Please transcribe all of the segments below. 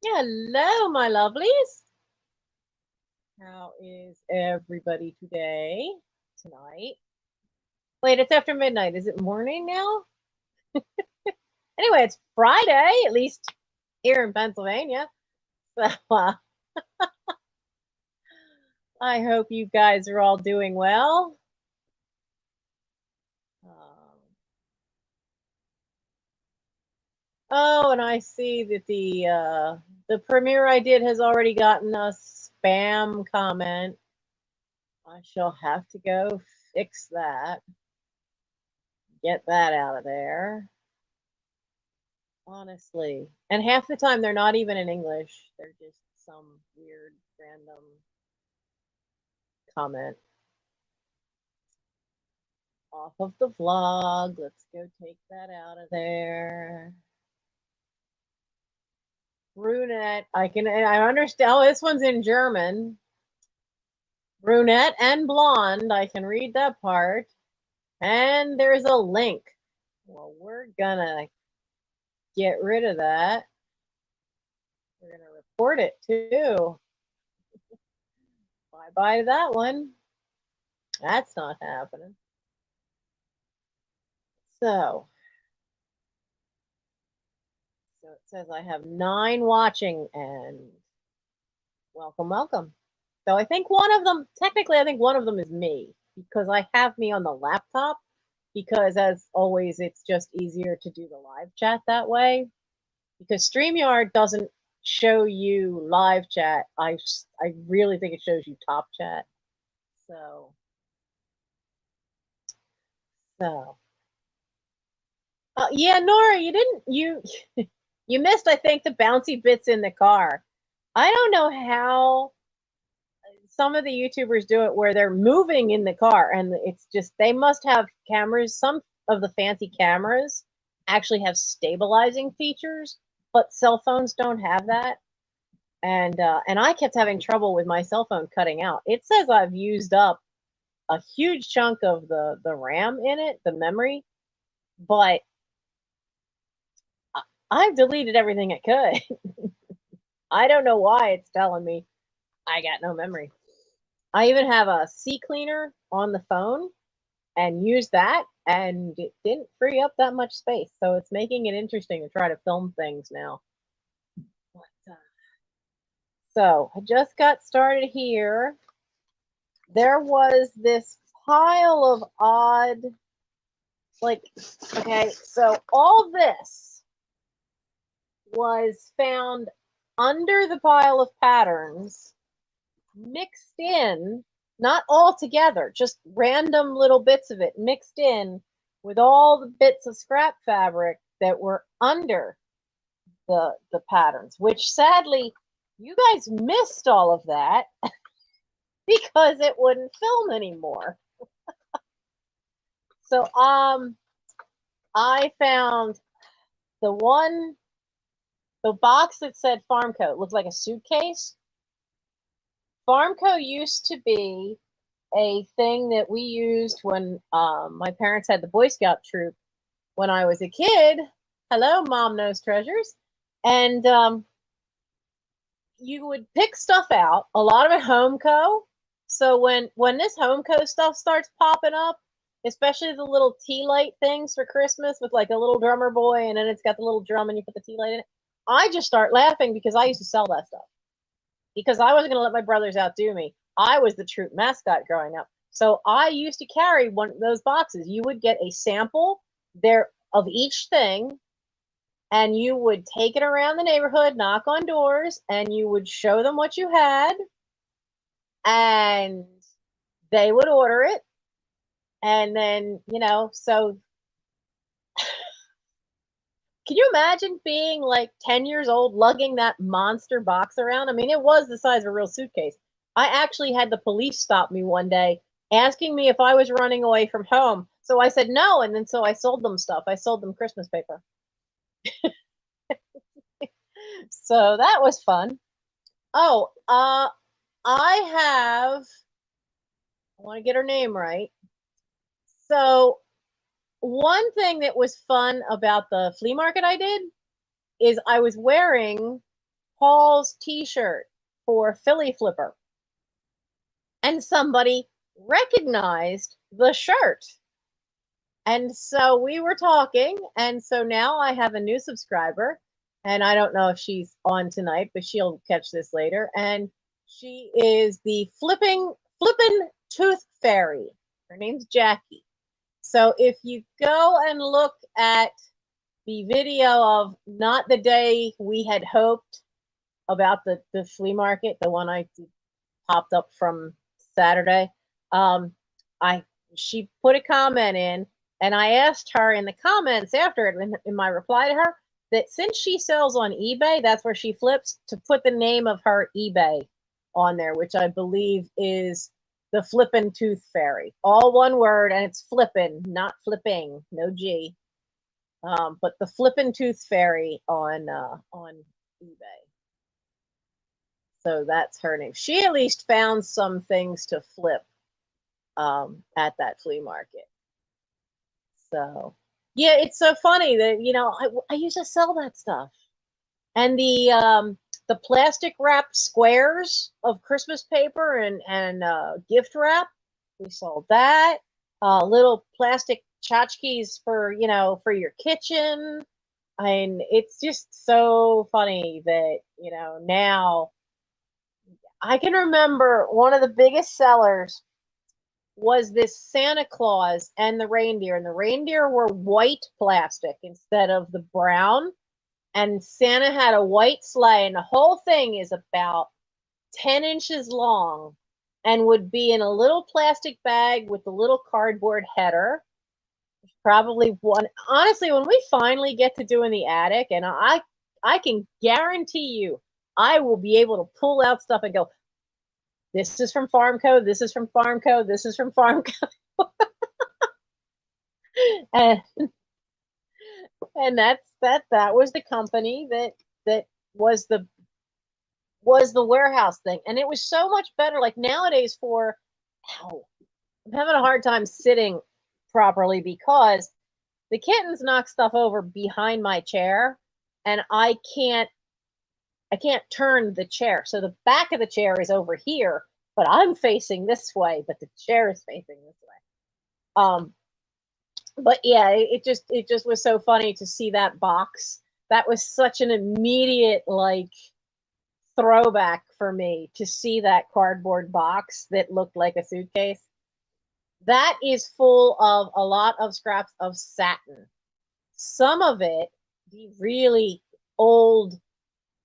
Hello, my lovelies. How is everybody today? Tonight? Wait, it's after midnight. Is it morning now? Anyway, it's Friday, at least here in Pennsylvania. So I hope you guys are all doing well. Oh, and I see that the premiere I did has already gotten a spam comment. I shall have to go fix that. Get that out of there. Honestly. And half the time they're not even in English. They're just some weird random comment. Off of the vlog. Let's go take that out of there. Brunette. I understand. Oh, this one's in German. Brunette and blonde. I can read that part. And there's a link. Well, we're gonna get rid of that. We're gonna report it too. Bye-bye to that one. That's not happening. So it says I have 9 watching, and welcome, welcome. So I think one of them, technically, I think one of them is me because I have me on the laptop because, as always, it's just easier to do the live chat that way because StreamYard doesn't show you live chat. I really think it shows you top chat. So yeah, Nora, you missed, I think, the bouncy bits in the car. I don't know how some of the YouTubers do it where they're moving in the car and it's just they must have cameras. Some of the fancy cameras actually have stabilizing features, but cell phones don't have that. And I kept having trouble with my cell phone cutting out. It says I've used up a huge chunk of the RAM in it, the memory, but I've deleted everything I could. I don't know why it's telling me I got no memory. I even have a CCleaner on the phone and use that, and it didn't free up that much space. So it's making it interesting to try to film things now. So I just got started here. There was this pile of odd, like, okay, so all this was found under the pile of patterns, mixed in, not all together, just random little bits of it mixed in with all the bits of scrap fabric that were under the patterns, which sadly you guys missed all of that because it wouldn't film anymore. So I found the box that said Farmco. It looked like a suitcase. Farmco used to be a thing that we used when my parents had the Boy Scout troop when I was a kid. Hello, Mom Knows Treasures. And you would pick stuff out, a lot of it Homeco. So when this Homeco stuff starts popping up, especially the little tea light things for Christmas with like a little drummer boy and then it's got the little drum and you put the tea light in it, I just start laughing because I used to sell that stuff. Because I wasn't going to let my brothers outdo me. I was the troop mascot growing up. So I used to carry one of those boxes. You would get a sample there of each thing, and you would take it around the neighborhood, knock on doors, and you would show them what you had, and they would order it. And then, so can you imagine being like 10 years old lugging that monster box around? I mean, it was the size of a real suitcase. I actually had the police stop me one day asking me if I was running away from home. So I said no, and then so I sold them stuff. I sold them Christmas paper. So that was fun. Oh, I want to get her name right. So one thing that was fun about the flea market I did is I was wearing Paul's t-shirt for Philly Flipper. And somebody recognized the shirt. And so we were talking, and so now I have a new subscriber, and I don't know if she's on tonight, but she'll catch this later. And she is the flippin' tooth fairy. Her name's Jackie. So if you go and look at the video of not the day we had hoped about the flea market, the one I popped up from Saturday, she put a comment in, and I asked her in the comments after it, in my reply to her, that since she sells on eBay, that's where she flips, to put the name of her eBay on there, which I believe is the Flippin' Tooth Fairy. All one word, and it's flippin', not flipping, no G. But the Flippin' Tooth Fairy on eBay. So that's her name. She at least found some things to flip at that flea market. So yeah, it's so funny that, you know, I used to sell that stuff. And the plastic wrapped squares of Christmas paper and gift wrap, we sold that. Little plastic tchotchkes for, you know, for your kitchen. I mean, it's just so funny that, you know, now I can remember one of the biggest sellers was this Santa Claus and the reindeer. And the reindeer were white plastic instead of the brown. And Santa had a white sleigh, and the whole thing is about 10 inches long and would be in a little plastic bag with a little cardboard header. Probably one, honestly, when we finally get to doing the attic, and I can guarantee you, I will be able to pull out stuff and go, this is from Farmco, this is from Farmco, this is from Farmco. and that was the company that was the warehouse thing. And it was so much better. Like nowadays I'm having a hard time sitting properly because the kittens knock stuff over behind my chair, and I can't turn the chair. So the back of the chair is over here, but I'm facing this way, but the chair is facing this way. But yeah, it just was so funny to see that box. That was such an immediate, like, throwback for me to see that cardboard box that looked like a suitcase. That is full of a lot of scraps of satin. Some of it, the really old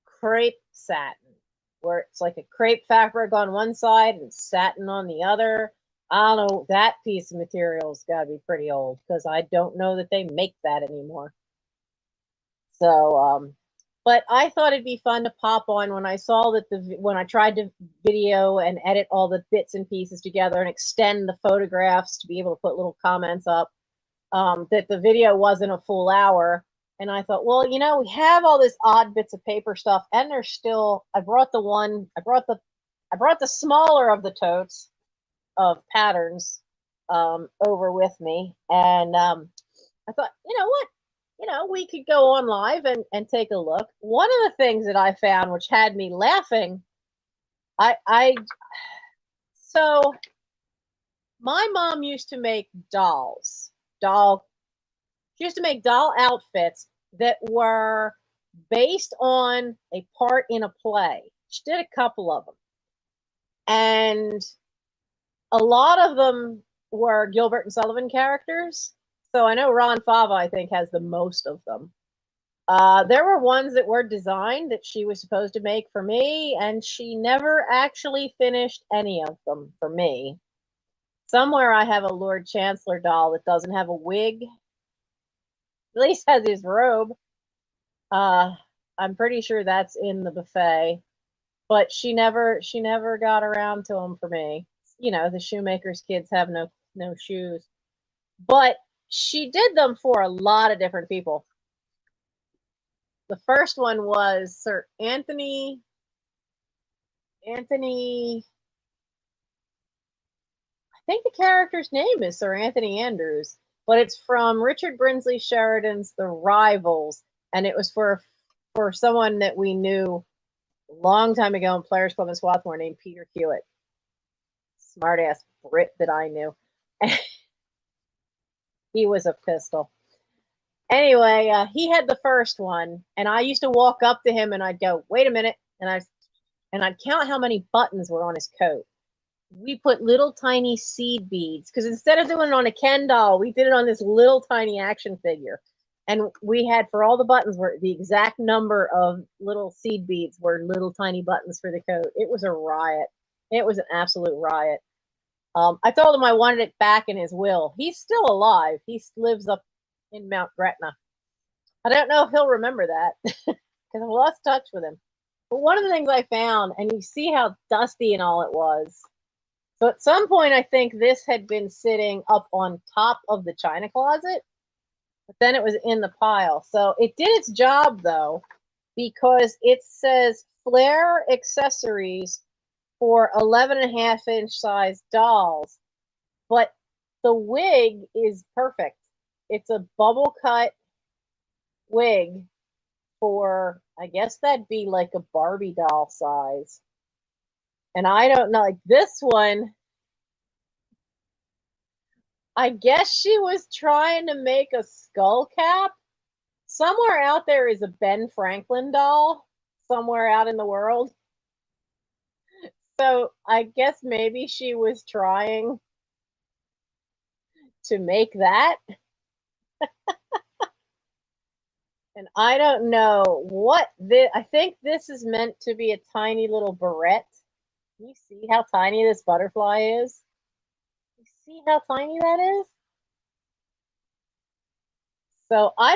crepe satin, where it's like a crepe fabric on one side and satin on the other. I don't know, that piece of material's got to be pretty old, because I don't know that they make that anymore. So, but I thought it'd be fun to pop on when I saw that when I tried to video and edit all the bits and pieces together and extend the photographs to be able to put little comments up, that the video wasn't a full hour. And I thought, well, you know, we have all this odd bits of paper stuff, and there's still, I brought the smaller of the totes of patterns over with me. And I thought, you know what? You know, we could go on live and take a look. One of the things that I found, which had me laughing, so my mom used to make she used to make doll outfits that were based on a part in a play. She did a couple of them. And a lot of them were Gilbert and Sullivan characters. So I know Ron Fava, I think, has the most of them. There were ones that were designed that she was supposed to make for me, and she never actually finished any of them for me. Somewhere I have a Lord Chancellor doll that doesn't have a wig. At least has his robe. I'm pretty sure that's in the buffet. But she never got around to them for me. You know, the shoemaker's kids have no shoes. But she did them for a lot of different people. The first one was Sir Anthony. I think the character's name is Sir Anthony Andrews, but it's from Richard Brinsley Sheridan's The Rivals, and it was for someone that we knew a long time ago in Players Club in Swarthmore named Peter Hewitt. Smart ass Brit that I knew. He was a pistol. Anyway, he had the first one, and I used to walk up to him and I'd go, "Wait a minute," and I'd count how many buttons were on his coat. We put little tiny seed beads because instead of doing it on a Ken doll, we did it on this little tiny action figure. And we had, for all the buttons, were the exact number of little seed beads were little tiny buttons for the coat. It was a riot. It was an absolute riot. I told him I wanted it back in his will. He's still alive. He lives up in Mount Gretna. I don't know if he'll remember that because I've lost touch with him. But one of the things I found, and you see how dusty and all it was. So at some point, I think this had been sitting up on top of the china closet, but then it was in the pile. So it did its job, though, because it says Flair accessories for 11.5-inch size dolls, but the wig is perfect. It's a bubble cut wig for, I guess that'd be like a Barbie doll size. And I don't know, like this one, I guess she was trying to make a skull cap. Somewhere out there is a Ben Franklin doll, somewhere out in the world. So I guess maybe she was trying to make that. And I don't know what this, I think this is meant to be a tiny little barrette. Can you see how tiny this butterfly is? You see how tiny that is? So I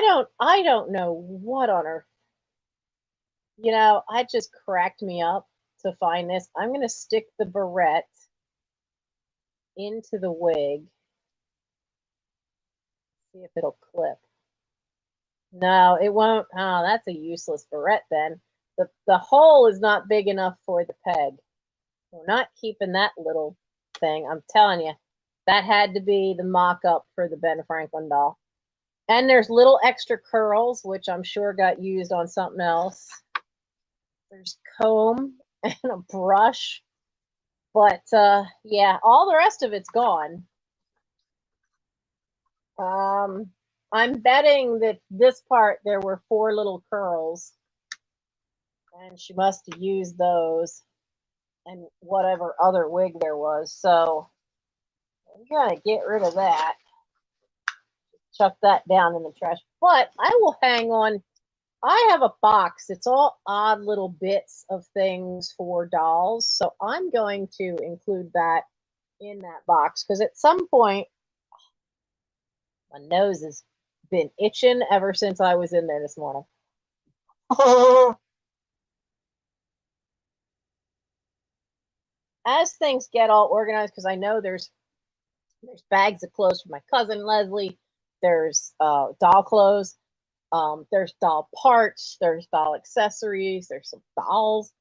don't know what on earth. You know, I just cracked me up to find this. I'm going to stick the barrette into the wig. See if it'll clip. No, it won't. Oh, that's a useless barrette then. The hole is not big enough for the peg. We're not keeping that little thing. I'm telling you, that had to be the mock-up for the Ben Franklin doll. And there's little extra curls, which I'm sure got used on something else. There's comb and a brush. But yeah, all the rest of it's gone. I'm betting that this part there were 4 little curls. And she must have used those and whatever other wig there was. So I'm gonna get rid of that. Chuck that down in the trash. But I will hang on. I have a box. It's all odd little bits of things for dolls. So I'm going to include that in that box because at some point my nose has been itching ever since I was in there this morning. As things get all organized, because I know there's bags of clothes for my cousin Leslie, there's doll clothes, there's doll parts, there's doll accessories, there's some dolls.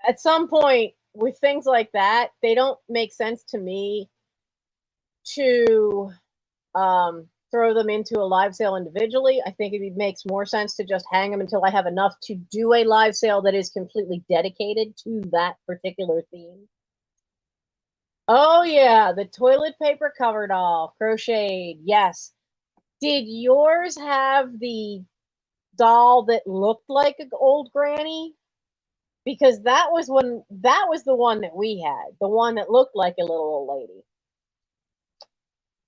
At some point, with things like that, they don't make sense to me to throw them into a live sale individually. I think it makes more sense to just hang them until I have enough to do a live sale that is completely dedicated to that particular theme. Oh yeah, the toilet paper cover doll, crocheted, yes. Did yours have the doll that looked like an old granny? Because that was the one that we had, the one that looked like a little old lady.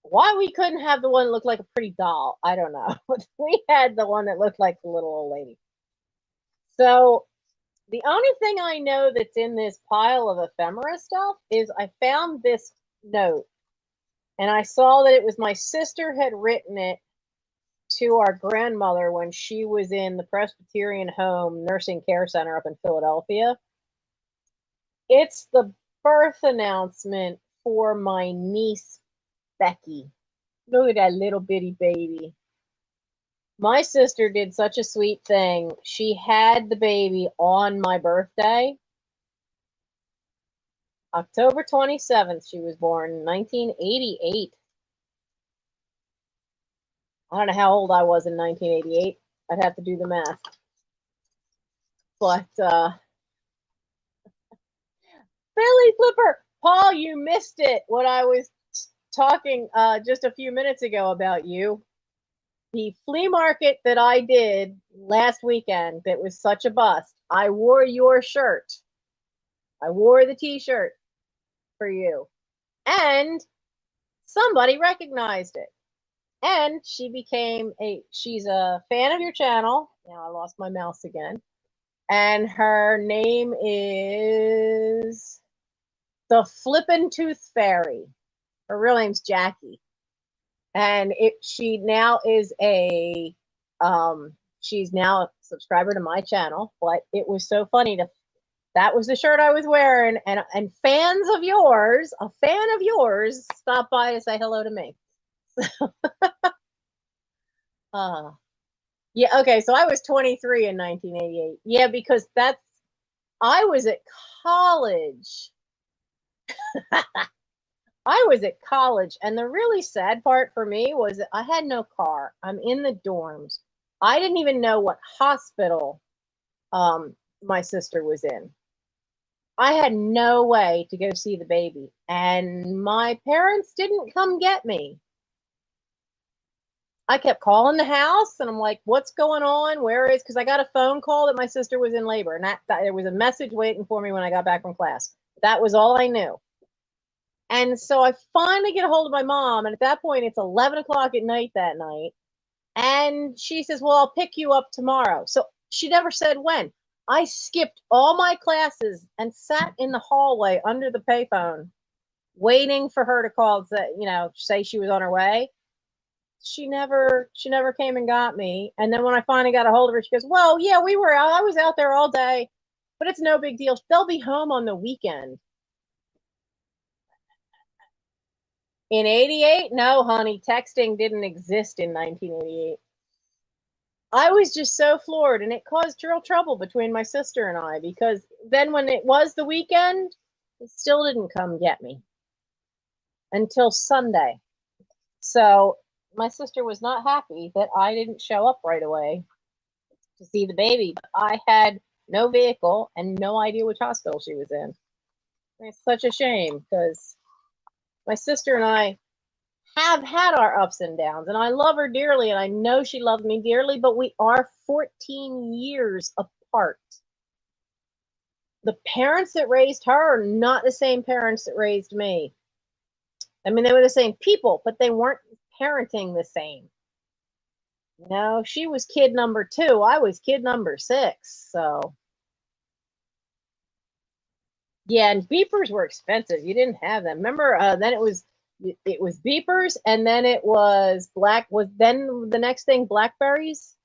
Why we couldn't have the one that looked like a pretty doll, I don't know. But we had the one that looked like the little old lady. So the only thing I know that's in this pile of ephemera stuff is I found this note. And I saw that it was my sister had written it to our grandmother when she was in the Presbyterian Home Nursing Care Center up in Philadelphia. It's the birth announcement for my niece, Becky. Look at that little bitty baby. My sister did such a sweet thing. She had the baby on my birthday. October 27th, she was born, 1988. I don't know how old I was in 1988. I'd have to do the math. But Billy Flipper, Paul, you missed it. What I was talking just a few minutes ago about you. The flea market that I did last weekend that was such a bust. I wore your shirt. I wore the t-shirt for you. And somebody recognized it. And she's a fan of your channel. Now I lost my mouse again. And her name is the Flippin' Tooth Fairy. Her real name's Jackie. And she now is she's now a subscriber to my channel. But it was so funny that was the shirt I was wearing, and fans of yours, a fan of yours, stopped by to say hello to me. Yeah, okay, so I was 23 in 1988. Yeah, because I was at college. I was at college, and the really sad part for me was that I had no car. I'm in the dorms. I didn't even know what hospital my sister was in. I had no way to go see the baby, and my parents didn't come get me. I kept calling the house, and I'm like, what's going on? Where is, because I got a phone call that my sister was in labor, and that there was a message waiting for me when I got back from class. That was all I knew. And so I finally get a hold of my mom, and at that point, it's 11 o'clock at night that night. And she says, well, I'll pick you up tomorrow. So she never said when. I skipped all my classes and sat in the hallway under the payphone, waiting for her to call, say she was on her way. She never came and got me. And then when I finally got a hold of her, she goes, well, yeah, I was out there all day, but it's no big deal. They'll be home on the weekend. In 88? No, honey, texting didn't exist in 1988. I was just so floored, and it caused real trouble between my sister and I, because then when it was the weekend, it still didn't come get me until Sunday. So my sister was not happy that I didn't show up right away to see the baby. But I had no vehicle and no idea which hospital she was in. It's such a shame, because my sister and I have had our ups and downs, and I love her dearly, and I know she loves me dearly, but we are 14 years apart. The parents that raised her are not the same parents that raised me. I mean, they were the same people, but they weren't parenting the same. No, she was kid number 2. I was kid number 6. So yeah, and beepers were expensive. You didn't have them. Remember, then it was beepers, and then it was then the next thing, Blackberries,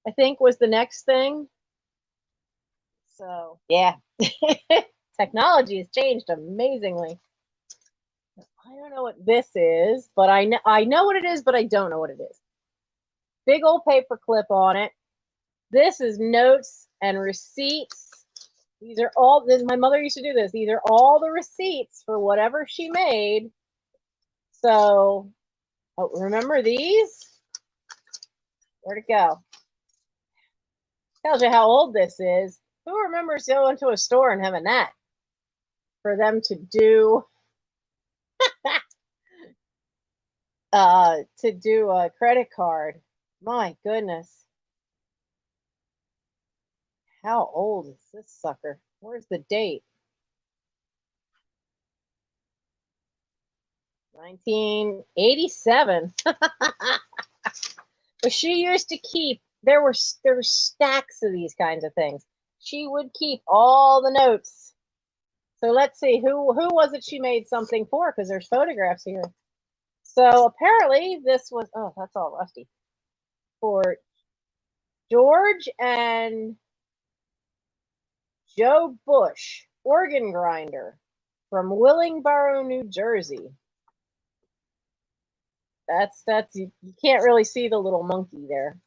I think, was the next thing. So yeah, technology has changed amazingly. I don't know what this is, but I know what it is, but I don't know what it is. Big old paper clip on it. This is notes and receipts. These are all, my mother used to do this. These are all the receipts for whatever she made. So, remember these? Where'd it go? Tells you how old this is. Who remembers going to a store and having that? For them to do a credit card. My goodness. How old is this sucker? Where's the date? 1987. But she used to keep, there were stacks of these kinds of things. She would keep all the notes. So let's see, who was it she made something for? Because there's photographs here. So apparently this was, oh, that's all rusty. For George and Joe Bush, organ grinder, from Willingboro, New Jersey. That's you can't really see the little monkey there.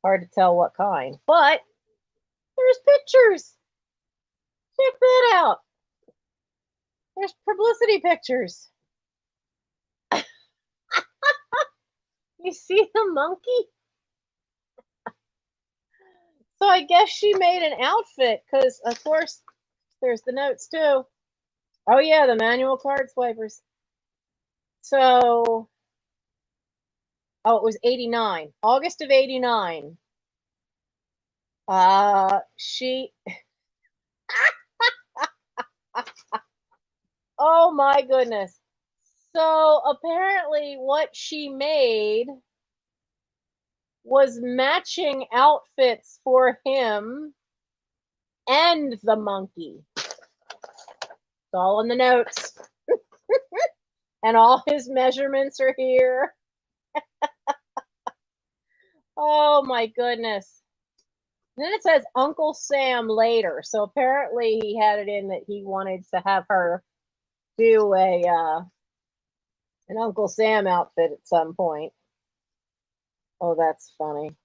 Hard to tell what kind, but there's pictures. Check that out. There's publicity pictures. You see the monkey? So I guess she made an outfit because, of course, there's the notes too. Oh yeah, the manual card swipers. So, oh, it was 89, August of 89. She, oh my goodness. So apparently, what she made was matching outfits for him and the monkey. It's all in the notes. And all his measurements are here. Oh my goodness. And then it says Uncle Sam later. So apparently he had it in that he wanted to have her do an Uncle Sam outfit at some point. Oh, that's funny.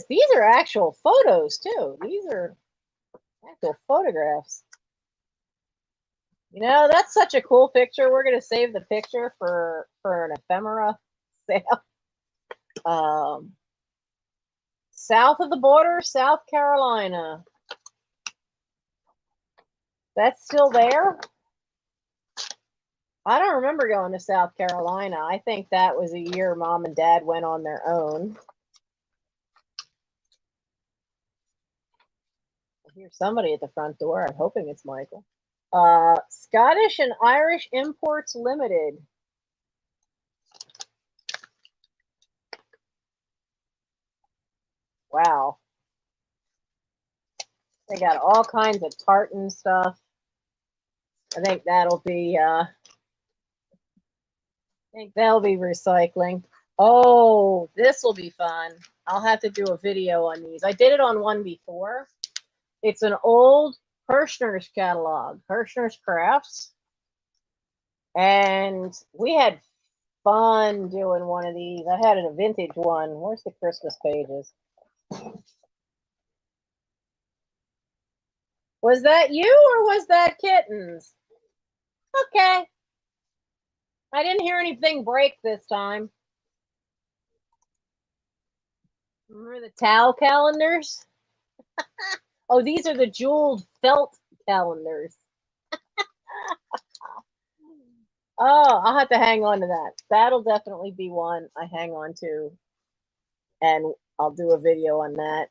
These are actual photos too. These are actual photographs. You know, that's such a cool picture. We're gonna save the picture for an ephemera sale. South of the border, South Carolina. That's still there? I don't remember going to South Carolina. I think that was a year Mom and Dad went on their own. I hear somebody at the front door. I'm hoping it's Michael. Scottish and Irish Imports Limited. Wow. They got all kinds of tartan stuff. I think that'll be recycling. Oh, this will be fun. I'll have to do a video on these. I did it on one before. It's an old Hirschner's catalog, Hirschner's Crafts. And we had fun doing one of these. I had a vintage one. Where's the Christmas pages? Was that you or was that Kittens? Okay. I didn't hear anything break this time. Remember the towel calendars? Oh, these are the jeweled felt calendars. Oh, I'll have to hang on to that. That'll definitely be one I hang on to. And I'll do a video on that.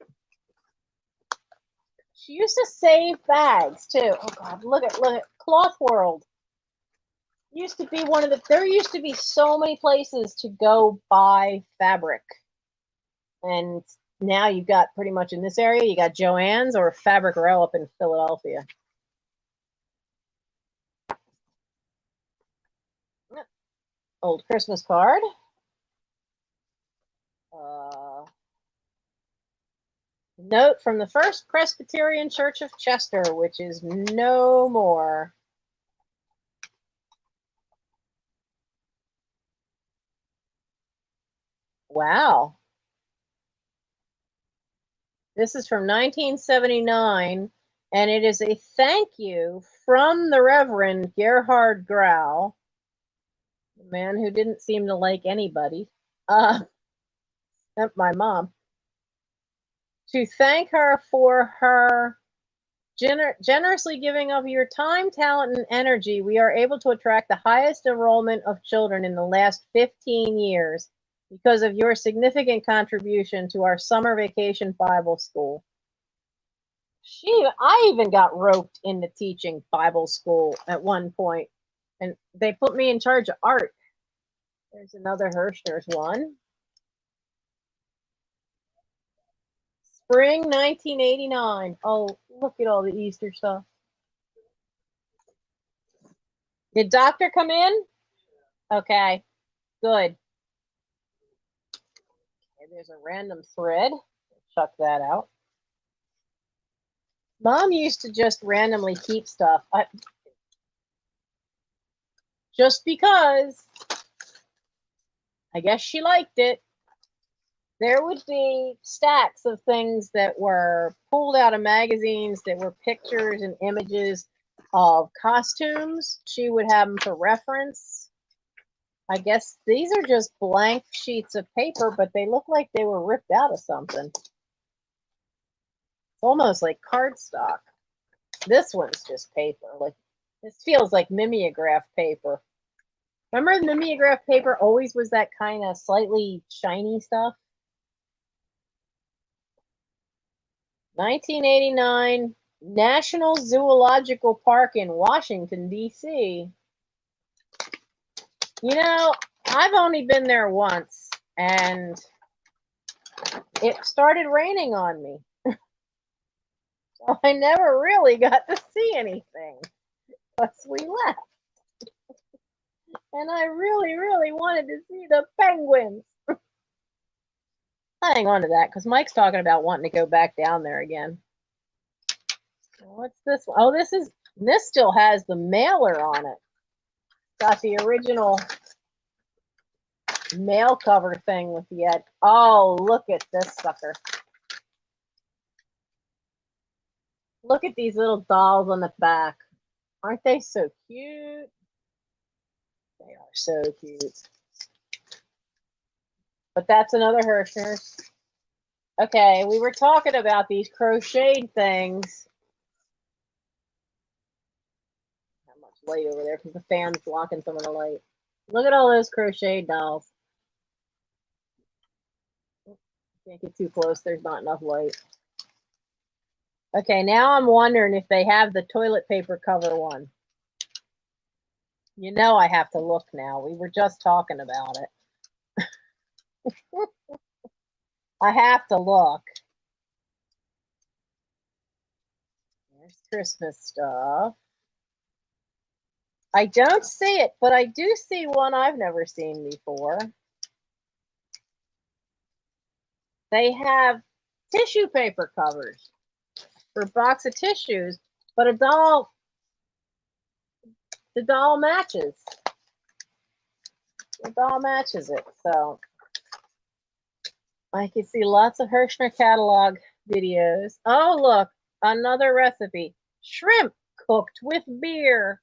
She used to save bags too. Oh God, look at Cloth World. Used to be one of the, there used to be so many places to go buy fabric. And now you've got pretty much in this area, you got Joann's or Fabric Row up in Philadelphia. Old Christmas card. Note from the First Presbyterian Church of Chester, which is no more. Wow. This is from 1979, and it is a thank you from the Reverend Gerhard Grau, the man who didn't seem to like anybody, except my mom, to thank her for her generously giving of your time, talent, and energy. We are able to attract the highest enrollment of children in the last 15 years because of your significant contribution to our summer vacation Bible school. I even got roped into teaching Bible school at one point, and they put me in charge of art. There's another Hirschner's one. Spring 1989. Oh, look at all the Easter stuff. Did Doctor come in? Okay, good. Okay, there's a random thread. Chuck that out. Mom used to just randomly keep stuff. Just because. I guess she liked it. There would be stacks of things that were pulled out of magazines that were pictures and images of costumes. She would have them for reference. I guess these are just blank sheets of paper, but they look like they were ripped out of something. It's almost like cardstock. This one's just paper. Like, this feels like mimeograph paper. Remember the mimeograph paper always was that kind of slightly shiny stuff? 1989, National Zoological Park in Washington, D.C. You know, I've only been there once, and it started raining on me. So I never really got to see anything once we left. And I really, really wanted to see the penguins. I'll hang on to that because Mike's talking about wanting to go back down there again. What's this one? Oh, this still has the mailer on it. Got the original mail cover thing with the ad. Oh, look at this sucker. Look at these little dolls on the back. Aren't they so cute? They are so cute. But that's another Hirschner's. Okay, we were talking about these crocheted things. Not much light over there because the fan's blocking some of the light. Look at all those crocheted dolls. Can't get too close. There's not enough light. Okay, now I'm wondering if they have the toilet paper cover one. You know I have to look now. We were just talking about it. I have to look. There's Christmas stuff. I don't see it, but I do see one I've never seen before. They have tissue paper covers for a box of tissues, but the doll matches. The doll matches it, so I can see lots of Hirschner catalog videos. Oh, look, another recipe. Shrimp cooked with beer.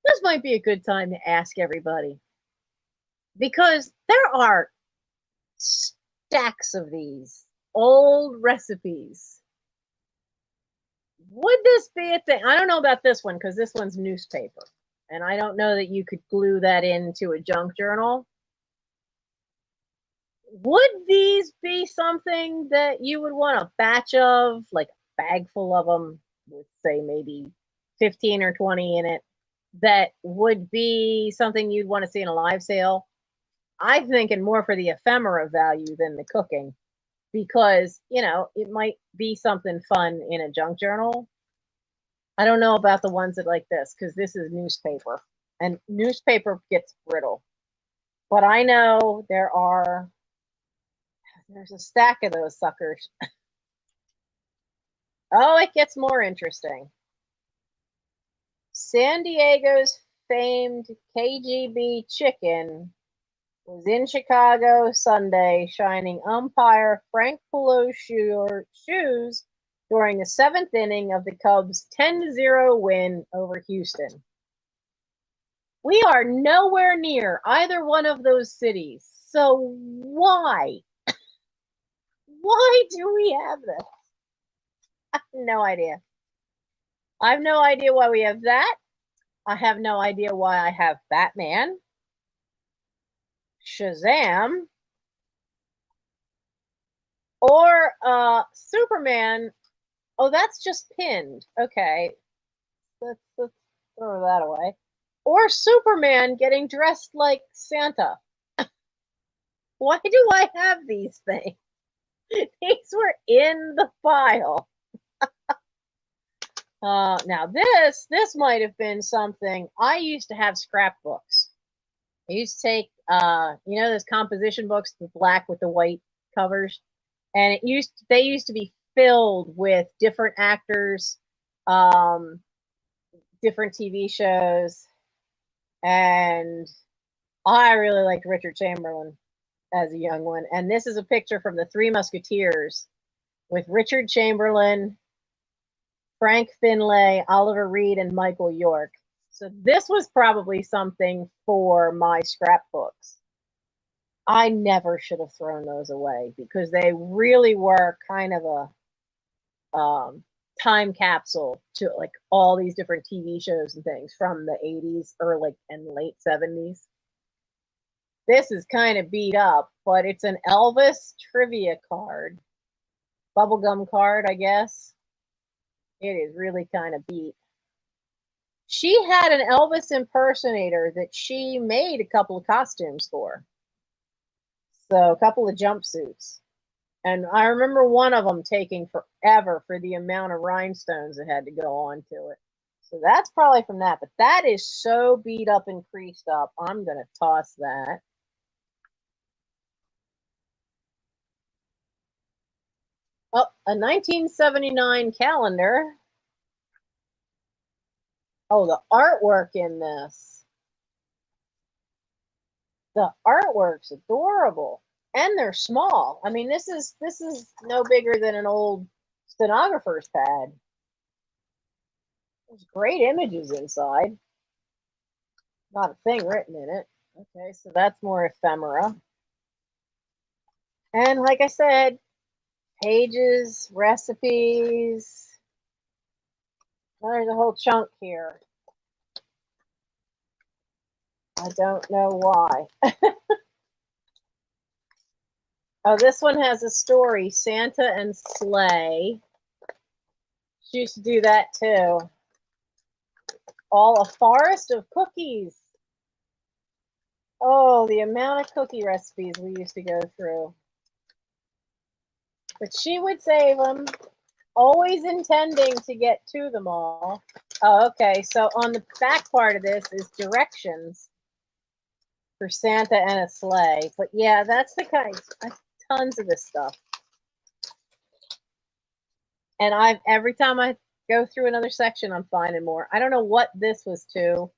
This might be a good time to ask everybody, because there are stacks of these old recipes. Would this be a thing? I don't know about this one because this one's newspaper, and I don't know that you could glue that into a junk journal. Would these be something that you would want a batch of, like a bag full of them, with say maybe 15 or 20 in it, that would be something you'd want to see in a live sale? I'm thinking more for the ephemera value than the cooking, because, you know, it might be something fun in a junk journal. I don't know about the ones that like this, because this is newspaper, and newspaper gets brittle. But I know there's a stack of those suckers. Oh, it gets more interesting. San Diego's famed KGB chicken was in Chicago Sunday, shining umpire Frank Pullo's shoes during the 7th inning of the Cubs' 10-0 win over Houston. We are nowhere near either one of those cities, so why? Why do we have this? I have no idea. I have no idea why we have that. I have no idea why I have Batman, Shazam, or Superman. Oh, that's just pinned. Okay, let's throw that away. Or Superman getting dressed like Santa. Why do I have these things? These were in the file. Now this might have been something. I used to have scrapbooks. I used to take, you know, those composition books, the black with the white covers, and they used to be filled with different actors, different TV shows, and I really liked Richard Chamberlain as a young one. And this is a picture from the Three Musketeers with Richard Chamberlain, Frank Finlay, Oliver Reed, and Michael York. So this was probably something for my scrapbooks. I never should have thrown those away because they really were kind of a time capsule to like all these different TV shows and things from the 80s, early and late 70s. This is kind of beat up, but it's an Elvis trivia card. Bubblegum card, I guess. It is really kind of beat. She had an Elvis impersonator that she made a couple of costumes for. So a couple of jumpsuits. And I remember one of them taking forever for the amount of rhinestones that had to go onto it. So that's probably from that. But that is so beat up and creased up. I'm going to toss that. Oh, a 1979 calendar. Oh, the artwork in this. The artwork's adorable. And they're small. I mean, this is no bigger than an old stenographer's pad. There's great images inside. Not a thing written in it. Okay, so that's more ephemera. And like I said, pages, recipes. Well, there's a whole chunk here. I don't know why. Oh, this one has a story, Santa and Sleigh. She used to do that too. All a forest of cookies. Oh, the amount of cookie recipes we used to go through. But she would save them, always intending to get to them all. Oh, okay, so on the back part of this is directions for Santa and a sleigh. But yeah, that's the kind, tons of this stuff. And every time I go through another section, I'm finding more. I don't know what this was to,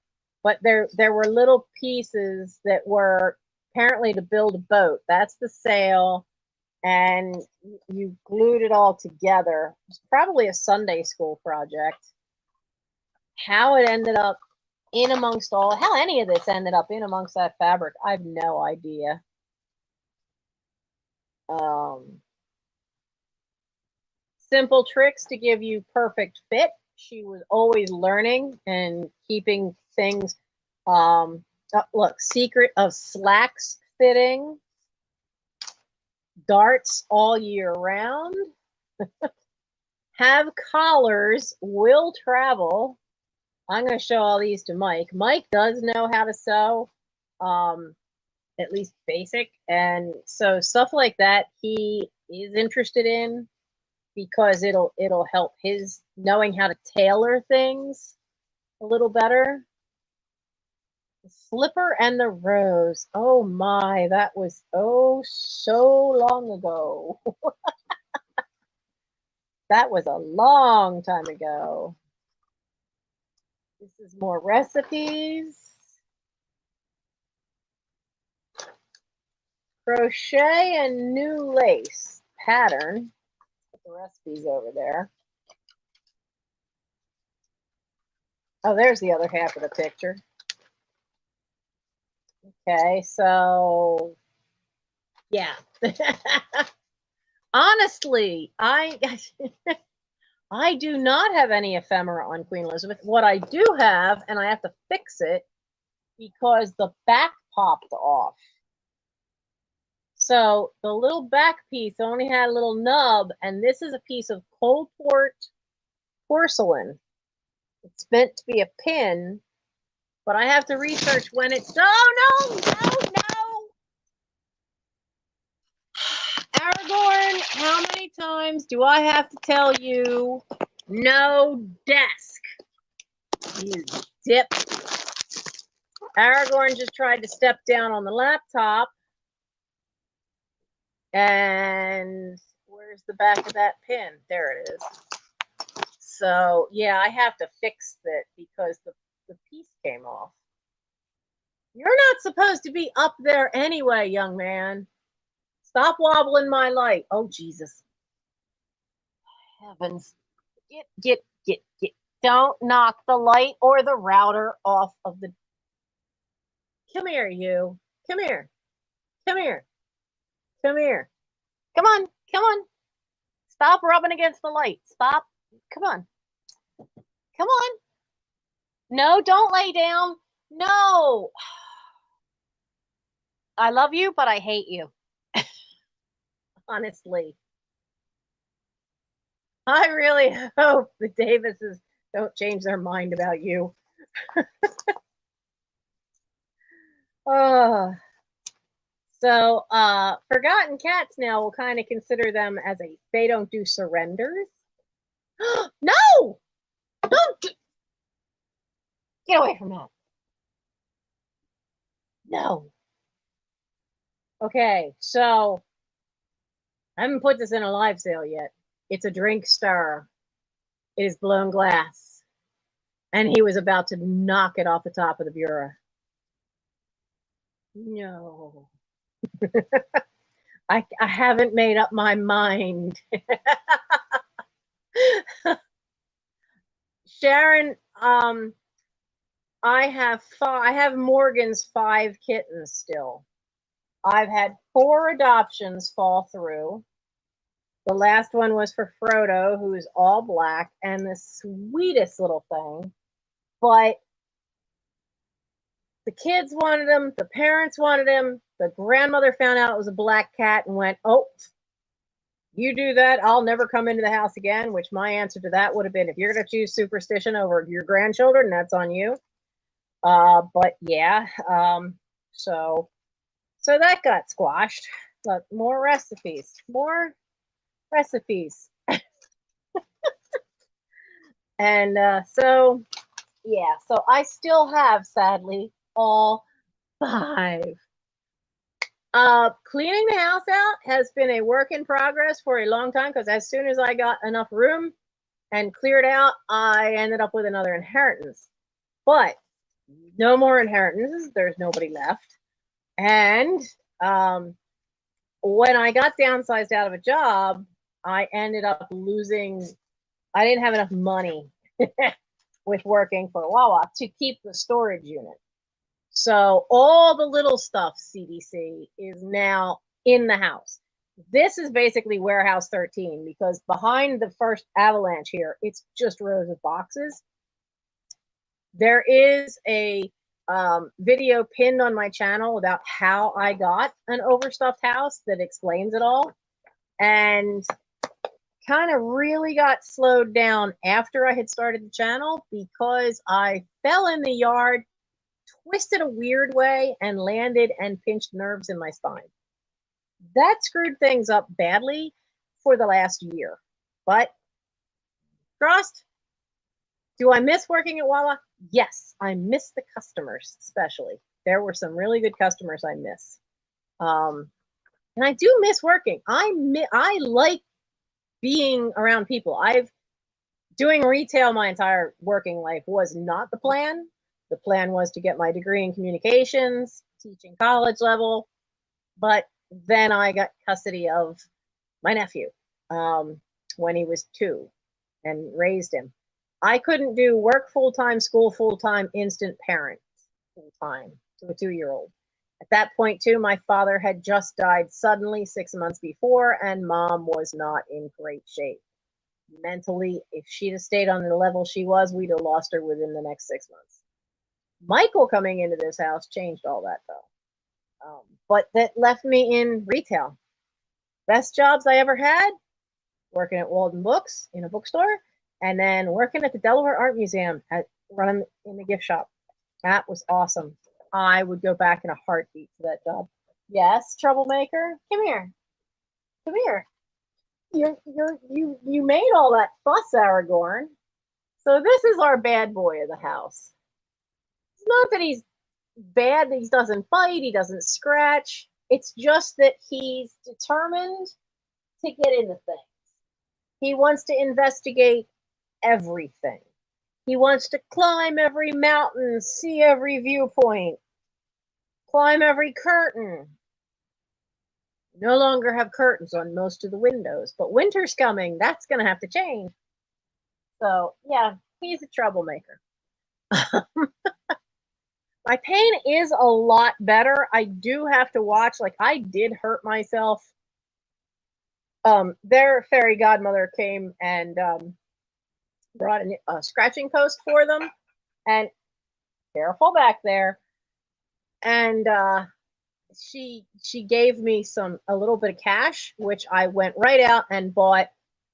but there were little pieces that were apparently to build a boat. That's the sail, and you glued it all together. It's probably a Sunday school project. How it ended up in amongst how any of this ended up in amongst that fabric, I have no idea. Simple tricks to give you perfect fit. She was always learning and keeping things. Look, secret of slacks fitting. Darts all year round. Have collars, will travel. I'm going to show all these to Mike. Mike does know how to sew, at least basic. And so stuff like that he is interested in because it'll help his knowing how to tailor things a little better. The slipper and the rose. Oh my, that was so long ago. That was a long time ago. This is more recipes. Crochet and new lace pattern. Put the recipes over there. Oh, there's the other half of the picture. Okay, so yeah. Honestly, I do not have any ephemera on Queen Elizabeth. What I do have, and I have to fix it because the back popped off. So the little back piece only had a little nub, and this is a piece of Coldport porcelain. It's meant to be a pin, but I have to research when it's. Oh, no. Aragorn, how many times do I have to tell you no desk? You dip. Aragorn just tried to step down on the laptop. And where's the back of that pin? There it is. So, yeah, I have to fix it because the piece came off. You're not supposed to be up there anyway, young man. Stop wobbling my light. Oh, Jesus. Heavens. Get. Don't knock the light or the router off of the... Come here, you. Come here. Come here. Come here. Come on. Come on. Stop rubbing against the light. Stop. Come on. Come on. No, don't lay down. No. I love you, but I hate you. Honestly. I really hope the Davises don't change their mind about you. Oh. So, forgotten cats now will kind of consider them as they don't do surrenders. No! Don't get away from that. No. Okay, so I haven't put this in a live sale yet. It's a drink stir. It is blown glass. And he was about to knock it off the top of the bureau. No. I haven't made up my mind. Sharon, I have Morgan's 5 kittens still. I've had 4 adoptions fall through. The last one was for Frodo, who's all black and the sweetest little thing. But the kids wanted him, the parents wanted him, the grandmother found out it was a black cat and went, oh, you do that, I'll never come into the house again, which my answer to that would have been, if you're going to choose superstition over your grandchildren, that's on you. But yeah, so that got squashed. But more recipes. And so, yeah, so I still have, sadly, all 5. Cleaning the house out has been a work in progress for a long time, because as soon as I got enough room and cleared out, I ended up with another inheritance. But no more inheritances. There's nobody left. And when I got downsized out of a job, I ended up losing, I didn't have enough money with working for Wawa to keep the storage unit. So all the little stuff, CDC, is now in the house. This is basically Warehouse 13, because behind the first avalanche here, it's just rows of boxes. There is a video pinned on my channel about how I got an overstuffed house that explains it all. And kind of really got slowed down after I had started the channel, because I fell in the yard, twisted a weird way, and landed and pinched nerves in my spine. That screwed things up badly for the last year. But trust, do I miss working at Wawa? Yes, I miss the customers, especially. There were some really good customers I miss. And I do miss working. I like being around people. Doing retail my entire working life was not the plan. The plan was to get my degree in communications, teaching college level, but then I got custody of my nephew when he was 2 and raised him. I couldn't do work full-time, school full-time, instant parent full-time to a 2-year-old. At that point, too, my father had just died suddenly 6 months before, and mom was not in great shape. Mentally, if she'd have stayed on the level she was, we'd have lost her within the next 6 months. Michael coming into this house changed all that, though. But that left me in retail. Best jobs I ever had, working at Walden Books in a bookstore, and then working at the Delaware Art Museum running in the gift shop. That was awesome. I would go back in a heartbeat to that job. Yes, troublemaker, come here. Come here. You made all that fuss, Aragorn. So this is our bad boy of the house. It's not that he's bad, that he doesn't bite, he doesn't scratch. It's just that he's determined to get into things. He wants to investigate everything. He wants to climb every mountain, see every viewpoint, climb every curtain. No longer have curtains on most of the windows, but winter's coming. That's going to have to change. So, yeah, He's a troublemaker. My pain is a lot better. I do have to watch, like I did hurt myself. Their fairy godmother came and brought a scratching post for them, and careful back there. And she gave me a little bit of cash, which I went right out and bought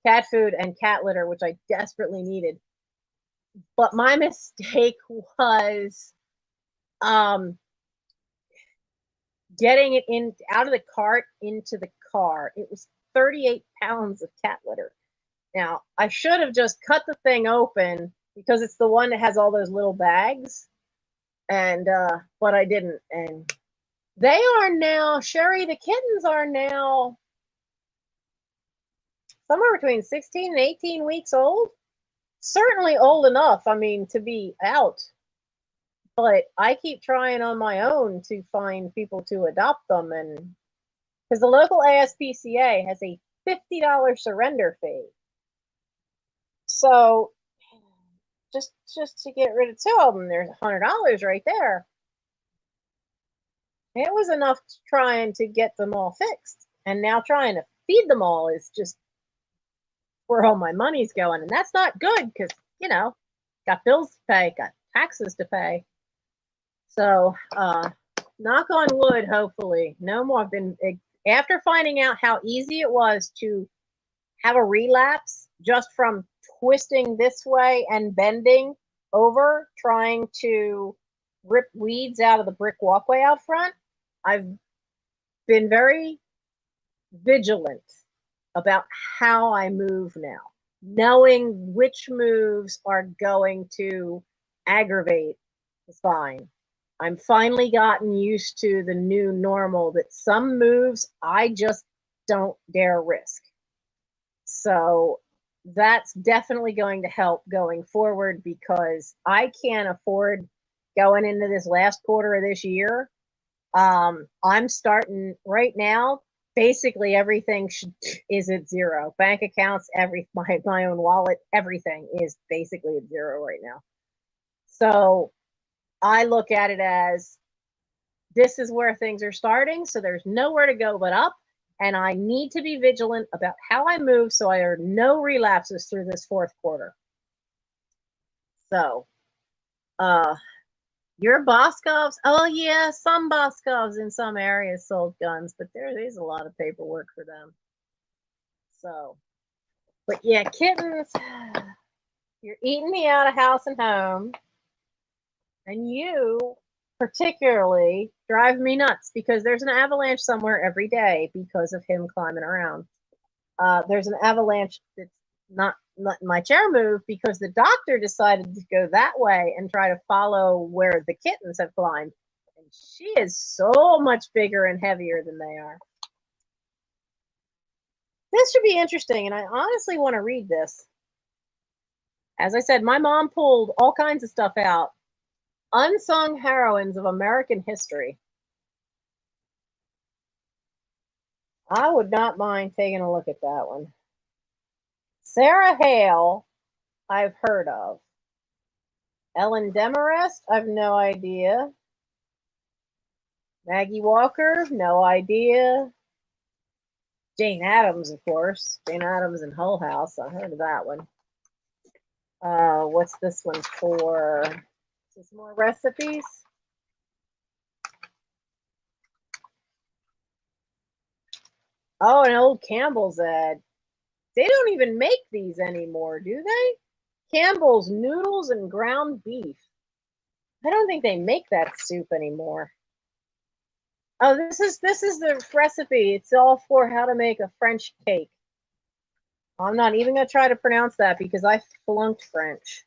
cat food and cat litter, which I desperately needed. But my mistake was getting it out of the cart into the car. It was 38 pounds of cat litter. Now, I should have just cut the thing open because it's the one that has all those little bags. And but I didn't. And they are now, Sherry, the kittens are now somewhere between 16 and 18 weeks old. Certainly old enough, I mean, to be out. But I keep trying on my own to find people to adopt them. And because the local ASPCA has a $50 surrender fee. So just to get rid of 2 of them, there's $100 right there. It was enough trying to get them all fixed. And now trying to feed them all is just where all my money's going. And that's not good because, you know, got bills to pay, got taxes to pay. So, knock on wood, hopefully. No more. I've been, after finding out how easy it was to have a relapse just from twisting this way and bending over, trying to rip weeds out of the brick walkway out front, I've been very vigilant about how I move now, knowing which moves are going to aggravate the spine. I'm finally gotten used to the new normal that some moves I just don't dare risk. So that's definitely going to help going forward because I can't afford going into this last quarter of this year. I'm starting right now. Basically, everything is at zero. Bank accounts, my own wallet, everything is basically at zero right now. So I look at it as this is where things are starting. So there's nowhere to go but up. And I need to be vigilant about how I move so I have no relapses through this 4th quarter. So, your Boscovs, oh yeah, some Boscovs in some areas sold guns, but there is a lot of paperwork for them. So, but yeah, kittens, you're eating me out of house and home. And you particularly drive me nuts because there's an avalanche somewhere every day because of him climbing around. There's an avalanche that's not letting my chair move because the doctor decided to go that way and try to follow where the kittens have climbed. And she is so much bigger and heavier than they are. This should be interesting, and I honestly want to read this. As I said, my mom pulled all kinds of stuff out. Unsung heroines of American history. I would not mind taking a look at that one. Sarah Hale, I've heard of. Ellen Demarest, I've no idea. Maggie Walker, no idea. Jane Addams, of course. Jane Addams and Hull House, I heard of that one. What's this one for? Is this more recipes? Oh, an old Campbell's ad. They don't even make these anymore, do they? Campbell's noodles and ground beef. I don't think they make that soup anymore. Oh, this is the recipe. It's all for how to make a French cake. I'm not even going to try to pronounce that because I flunked French.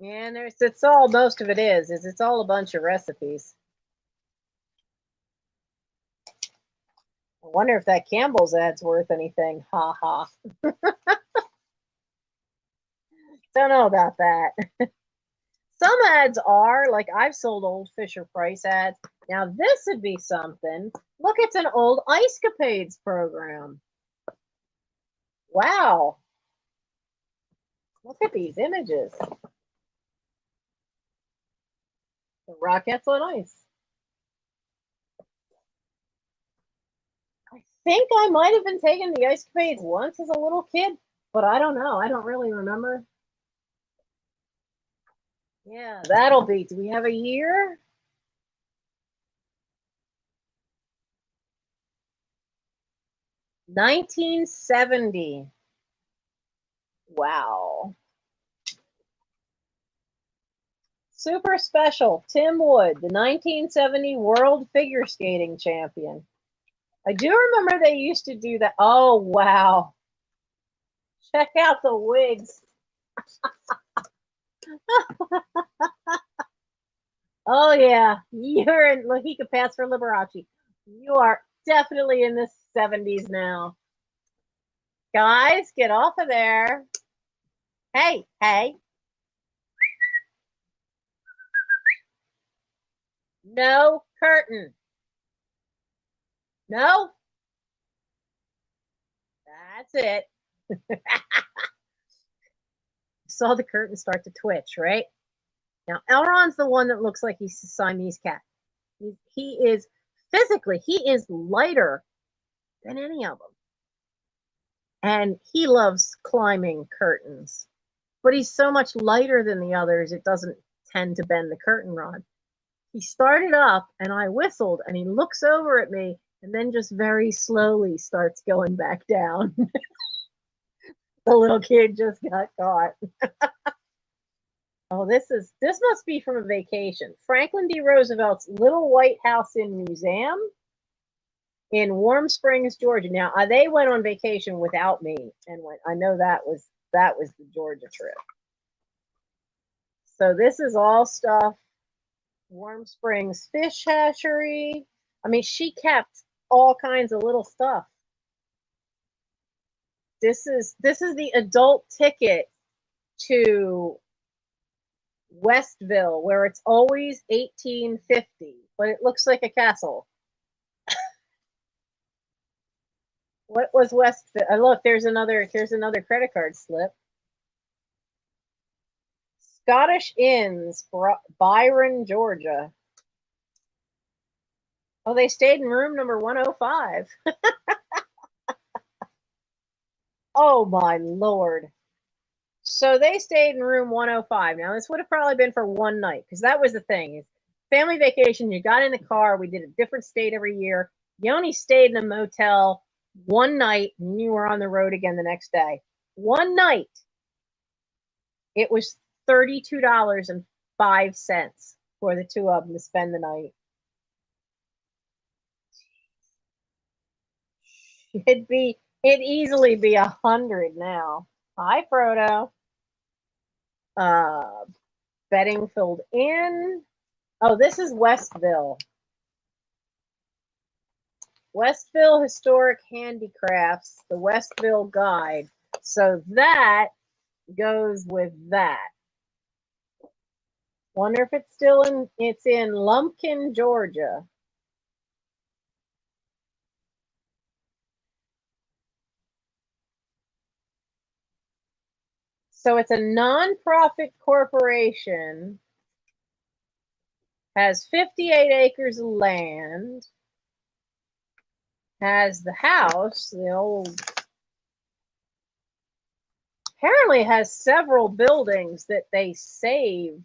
And it's all, most of it is it's all a bunch of recipes. I wonder if that Campbell's ad's worth anything. Ha ha. Don't know about that. Some ads are, like I've sold old Fisher Price ads. Now this would be something. Look, it's an old Ice Capades program. Wow. Look at these images. The Rockets on ice. I think I might have been taking the ice capades once as a little kid, but I don't know. I don't really remember. Yeah, that'll be. Do we have a year? $1970. Wow. Super special. Tim Wood, the 1970 World Figure Skating Champion. I do remember they used to do that. Oh, wow. Check out the wigs. Oh, yeah. You're in, look, he could pass for Liberace. You are definitely in the 70s now. Guys, get off of there. Hey, hey. No curtain. No. That's it. Saw the curtain start to twitch, right? Now, Elron's the one that looks like he's a Siamese cat. He is physically, he is lighter than any of them. And he loves climbing curtains. But he's so much lighter than the others, it doesn't tend to bend the curtain rod. He started up and I whistled and he looks over at me and then just very slowly starts going back down. The little kid just got caught. Oh, this must be from a vacation. Franklin D. Roosevelt's Little White House in Museum in Warm Springs, Georgia. Now, they went on vacation without me and went. I know that was the Georgia trip. So this is all stuff. Warm Springs Fish Hatchery. I mean, she kept all kinds of little stuff. This is the adult ticket to Westville, where it's always 1850, but it looks like a castle. What was Westville? Look, here's another credit card slip. Scottish Inns, Byron, Georgia. Oh, they stayed in room number 105. Oh my Lord. So they stayed in room 105. Now, this would have probably been for one night, because that was the thing. Family vacation, you got in the car, we did a different state every year. You only stayed in a motel one night, and you were on the road again the next day. One night, it was $32.05 for the two of them to spend the night. It'd easily be 100 now. Hi, Frodo. Bedingfield Inn. Oh, this is Westville. Westville Historic Handicrafts, the Westville Guide. So that goes with that. Wonder if it's still it's in Lumpkin, Georgia. So it's a nonprofit corporation, has 58 acres of land, has the house, the old, apparently has several buildings that they saved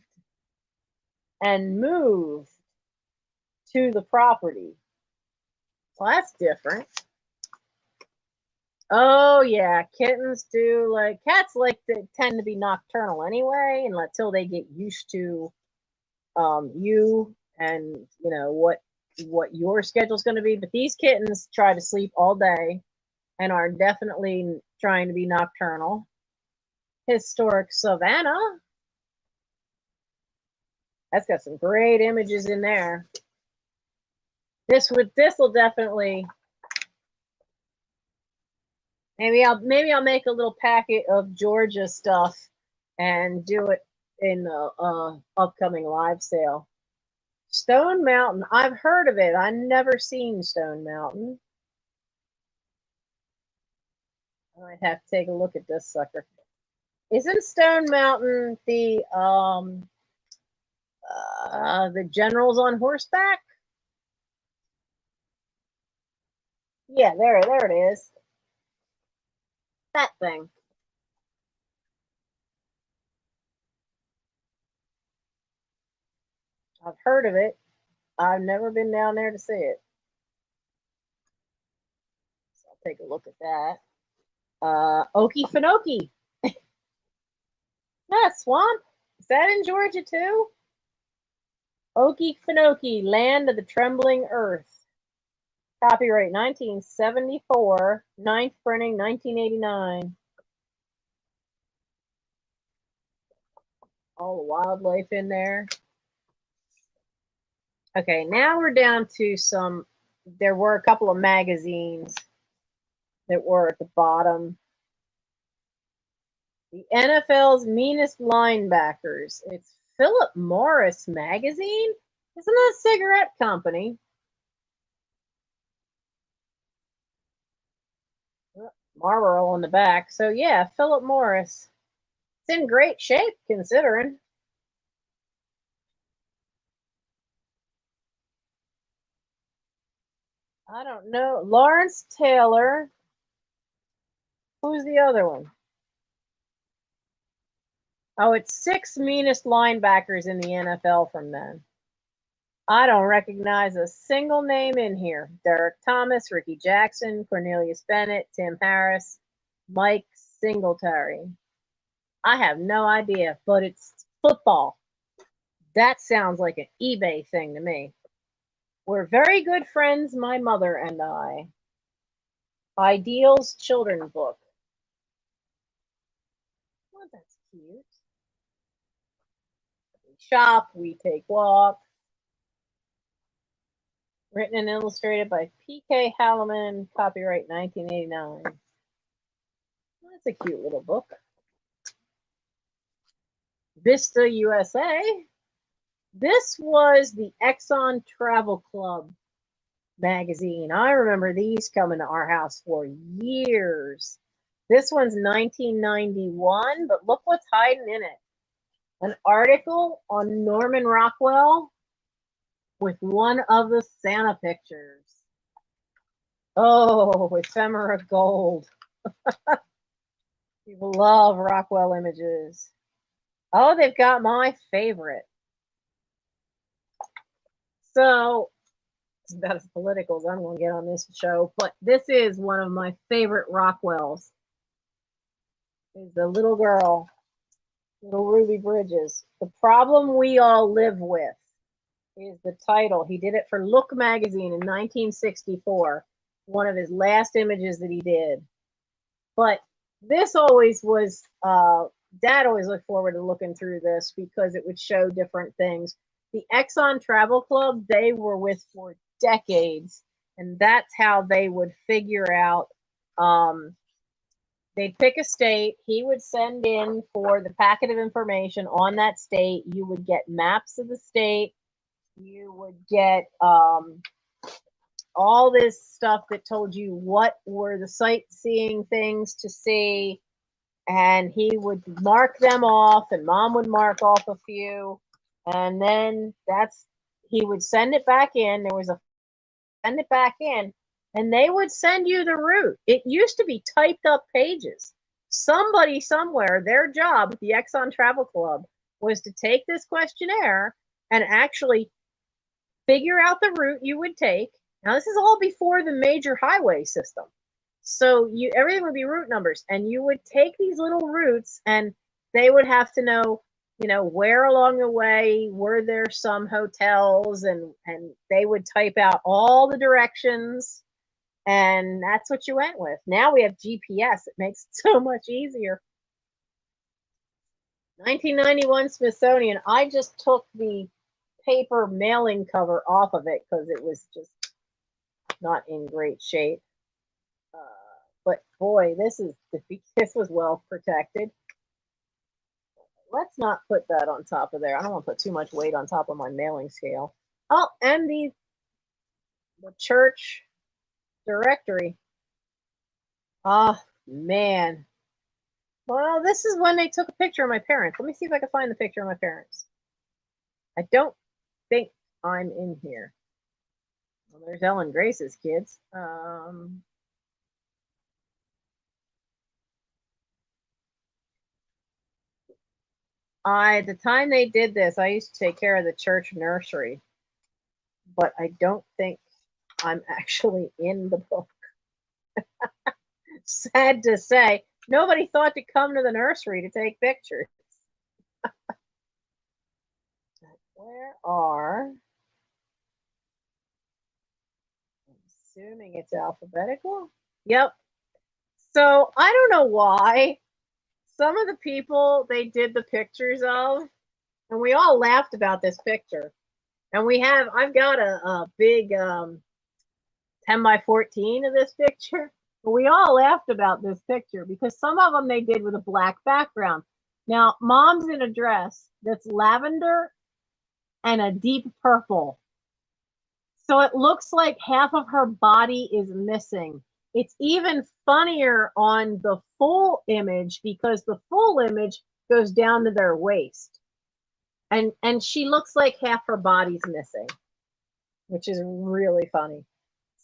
and moved to the property. Well, that's different. Oh yeah, kittens do cats to tend to be nocturnal anyway, and until they get used to you and what your schedule's going to be. But these kittens try to sleep all day and are definitely trying to be nocturnal. Historic Savannah. That's got some great images in there. This will definitely. Maybe I'll make a little packet of Georgia stuff and do it in the upcoming live sale. Stone Mountain. I've heard of it. I've never seen Stone Mountain. I might have to take a look at this sucker. Isn't Stone Mountain the generals on horseback? Yeah, there it is. That thing. I've heard of it. I've never been down there to see it. So I'll take a look at that. Okefenokee. Yeah, swamp. Is that in Georgia too? Okefenokee, land of the trembling earth. Copyright 1974, ninth printing 1989. All the wildlife in there. Okay, now we're down to some. There were a couple of magazines that were at the bottom. The NFL's meanest linebackers. It's Philip Morris magazine. Isn't that a cigarette company? Marlboro on the back. So yeah, Philip Morris. It's in great shape considering. I don't know. Lawrence Taylor. Who's the other one? Oh, it's 6 meanest linebackers in the NFL from then. I don't recognize a single name in here. Derek Thomas, Ricky Jackson, Cornelius Bennett, Tim Harris, Mike Singletary. I have no idea, but it's football. That sounds like an eBay thing to me. We're very good friends, my mother and I. Ideals children's book. Oh, that's cute. We shop, we take walks. Written and illustrated by P.K. Halliman, copyright 1989. That's a cute little book. Vista USA. This was the Exxon Travel Club magazine. I remember these coming to our house for years. This one's 1991, but look what's hiding in it. An article on Norman Rockwell with one of the Santa pictures. Oh, ephemera gold. People love Rockwell images. Oh, they've got my favorite. So it's about as political as I'm going to get on this show, but this is one of my favorite Rockwells. Is the little girl, little Ruby Bridges. The problem we all live with is the title. He did it for Look magazine in 1964, one of his last images that he did. But this always was, Dad always looked forward to looking through this because it would show different things. The Exxon Travel Club, they were with for decades, and that's how they would figure out. They'd pick a state. He would send in for the packet of information on that state. You would get maps of the state. You would get all this stuff that told you what were the sightseeing things to see. And he would mark them off, and Mom would mark off a few. And then he would send it back in. There was a send it back in, and they would send you the route. It used to be typed up pages. Somebody somewhere, their job at the Exxon Travel Club was to take this questionnaire and actually figure out the route you would take. Now, this is all before the major highway system. So everything would be route numbers, and you would take these little routes, and they would have to know, where along the way were there some hotels, and they would type out all the directions, and that's what you went with. Now we have GPS. It makes it so much easier. 1991 Smithsonian. I just took the paper mailing cover off of it because it was just not in great shape. But boy, this was well protected. Let's not put that on top of there. I don't want to put too much weight on top of my mailing scale. Oh, and the church directory. Oh, man. Well, this is when they took a picture of my parents. Let me see if I can find the picture of my parents. I don't think I'm in here. Well, there's Ellen Grace's kids. The time they did this, I used to take care of the church nursery, but I don't think I'm actually in the book. Sad to say, nobody thought to come to the nursery to take pictures. Where are? I'm assuming it's alphabetical. Yep. So I don't know why some of the people they did the pictures of, and we all laughed about this picture. And I've got a big 10 by 14 of this picture. But we all laughed about this picture because some of them they did with a black background. Now, mom's in a dress that's lavender and a deep purple. So it looks like half of her body is missing. It's even funnier on the full image because the full image goes down to their waist. And she looks like half her body's missing, which is really funny.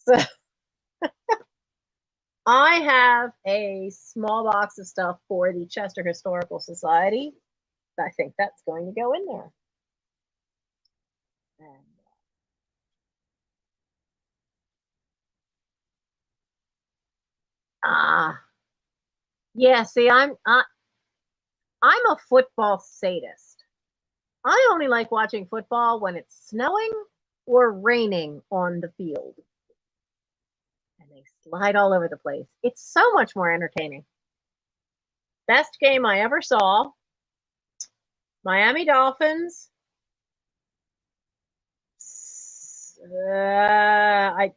So I have a small box of stuff for the Chester Historical Society. I think that's going to go in there. Yeah, see, I'm a football sadist. I only like watching football when it's snowing or raining on the field. And they slide all over the place. It's so much more entertaining. Best game I ever saw, Miami Dolphins. I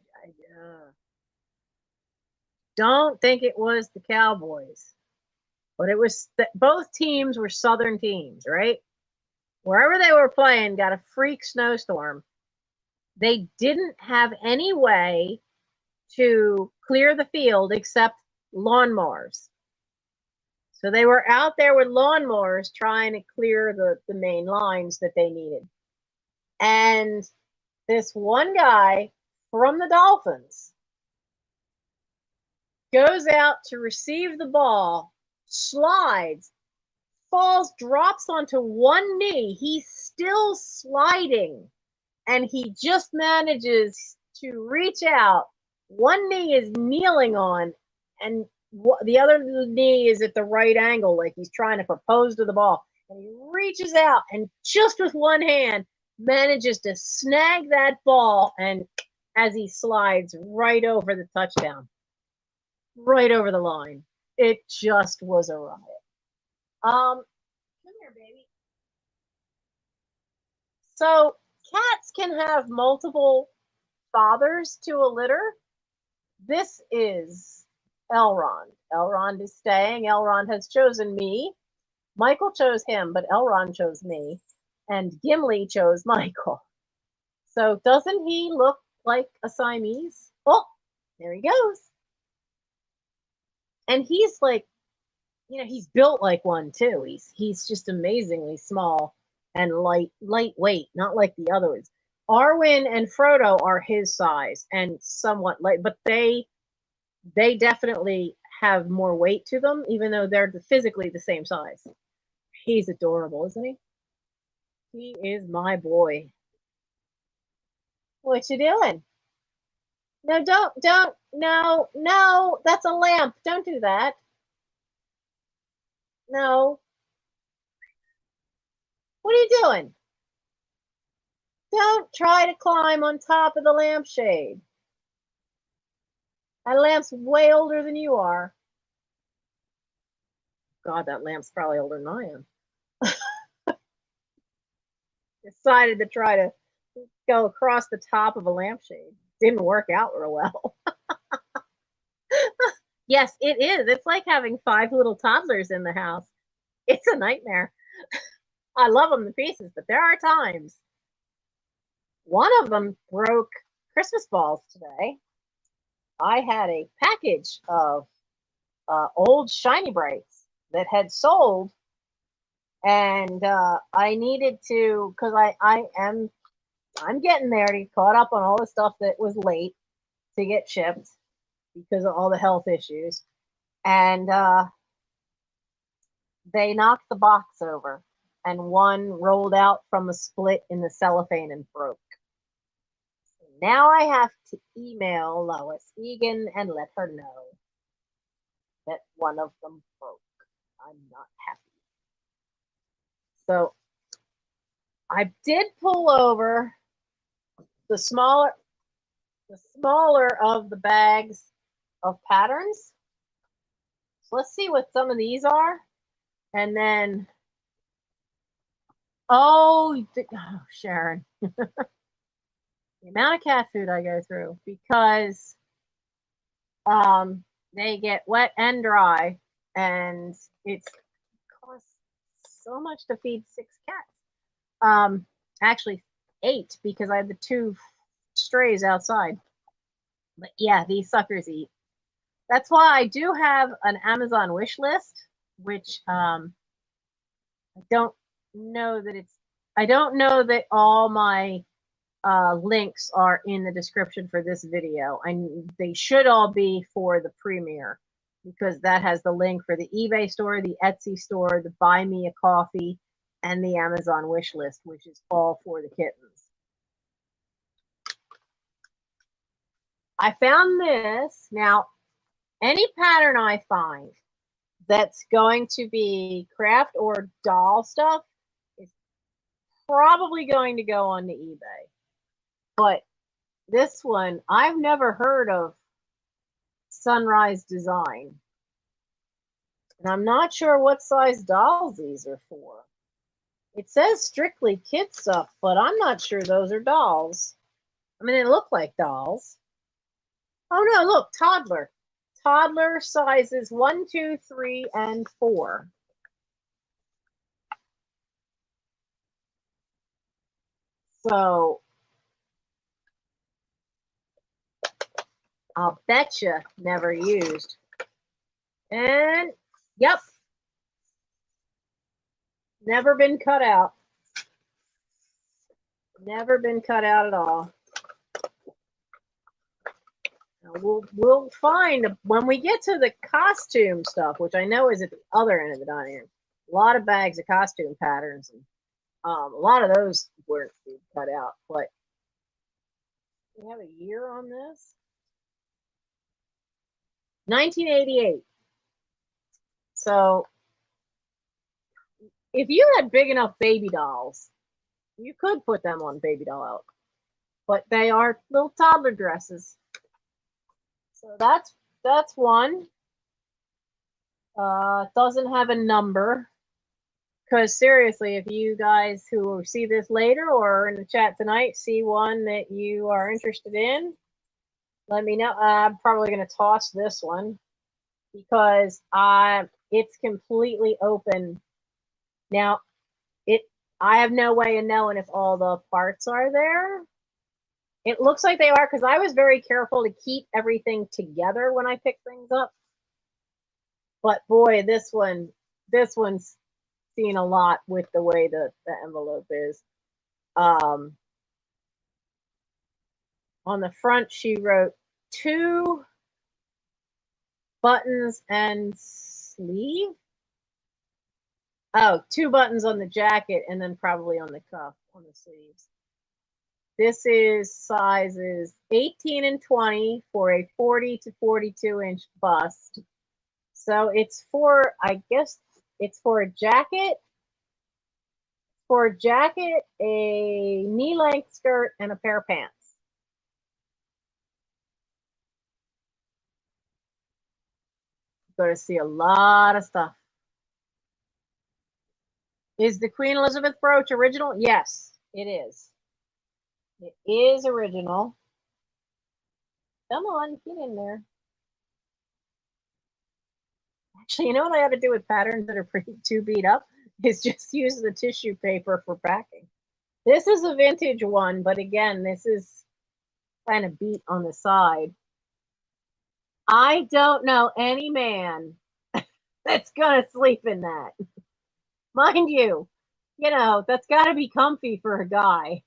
don't think it was the Cowboys, but it was both teams were Southern teams, right? Wherever they were playing got a freak snowstorm. They didn't have any way to clear the field except lawnmowers. So they were out there with lawnmowers trying to clear the main lines that they needed. And this one guy from the Dolphins goes out to receive the ball, slides, falls, drops onto one knee. He's still sliding, and he just manages to reach out. One knee is kneeling on, and the other knee is at the right angle, like he's trying to propose to the ball. And he reaches out, and just with one hand, manages to snag that ball, and as he slides right over the touchdown, right over the line. It just was a riot. Come here, baby. So cats can have multiple fathers to a litter. This is Elrond. Elrond is staying. Elrond has chosen me. Michael chose him, but Elrond chose me. And Gimli chose Michael. So doesn't he look like a Siamese? Oh, there he goes. And he's like, he's built like one too. He's just amazingly small and lightweight, not like the others. Arwen and Frodo are his size and somewhat light, but they definitely have more weight to them, even though they're physically the same size. He's adorable, isn't he? He is my boy. What you doing? No, don't, no, that's a lamp. Don't do that. No. What are you doing? Don't try to climb on top of the lampshade. That lamp's way older than you are. God, that lamp's probably older than I am. Decided to try to go across the top of a lampshade. Didn't work out real well. Yes, it is. It's like having 5 little toddlers in the house. It's a nightmare. I love them to pieces, but there are times. One of them broke Christmas balls today. I had a package of old Shiny Brights that had sold, and I needed to, because I'm getting there to get caught up on all the stuff that was late to get shipped because of all the health issues, and they knocked the box over, and one rolled out from a split in the cellophane and broke. So now I have to email Lois Egan and let her know that one of them broke. I'm not happy. So I did pull over the smaller of the bags of patterns. So let's see what some of these are. And then, oh Sharon, the amount of cat food I go through, because they get wet and dry, and it costs so much to feed 6 cats. Actually 8, because I have the 2 strays outside. But yeah, these suckers eat. That's why I do have an Amazon wish list, which I don't know that all my links are in the description for this video. They should all be for the premiere, because that has the link for the eBay store, the Etsy store, the Buy Me a Coffee, and the Amazon wish list, which is all for the kittens. I found this. Now, any pattern I find that's going to be craft or doll stuff is probably going to go on to eBay. But this one, I've never heard of Sunrise Design. And I'm not sure what size dolls these are for. It says strictly kid stuff, but I'm not sure those are dolls. I mean, they look like dolls. Oh no, look, toddler. Toddler sizes 1, 2, 3, and 4. So I'll bet you never used. And yep, never been cut out. Never been cut out at all. Now we'll find, when we get to the costume stuff, which I know is at the other end of the dining room, a lot of bags of costume patterns, and a lot of those weren't cut out. But we have a year on this. 1988. So if you had big enough baby dolls, you could put them on Baby Doll Out, but they are little toddler dresses. So that's one. Doesn't have a number, because seriously, if you guys who see this later or in the chat tonight see one that you are interested in, let me know. I'm probably going to toss this one, because it's completely open. Now, I have no way of knowing if all the parts are there. It looks like they are, because I was very careful to keep everything together when I pick things up. But boy, this one's seen a lot with the way the envelope is. On the front, she wrote 2 buttons and sleeve. Oh, 2 buttons on the jacket, and then probably on the cuff, on the sleeves. This is sizes 18 and 20 for a 40 to 42 inch bust. So it's for, I guess it's for a jacket. For a jacket, a knee-length skirt, and a pair of pants. You're going to see a lot of stuff. Is the Queen Elizabeth brooch original? Yes, it is. It is original. Come on, get in there. Actually, you know what I ought to do with patterns that are pretty too beat up? Is just use the tissue paper for packing. This is a vintage one, but again, this is kind of beat on the side. I don't know any man that's gonna sleep in that. Mind you, that's got to be comfy for a guy.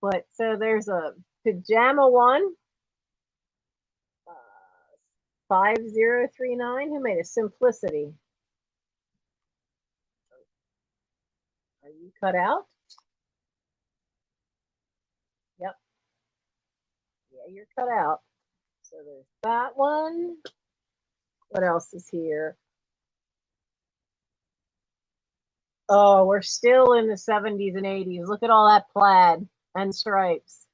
But so there's a pajama one, 5039. Who made a simplicity? Are you cut out? Yep. Yeah, you're cut out. So there's that one. What else is here? Oh, we're still in the 70s and 80s. Look at all that plaid and stripes.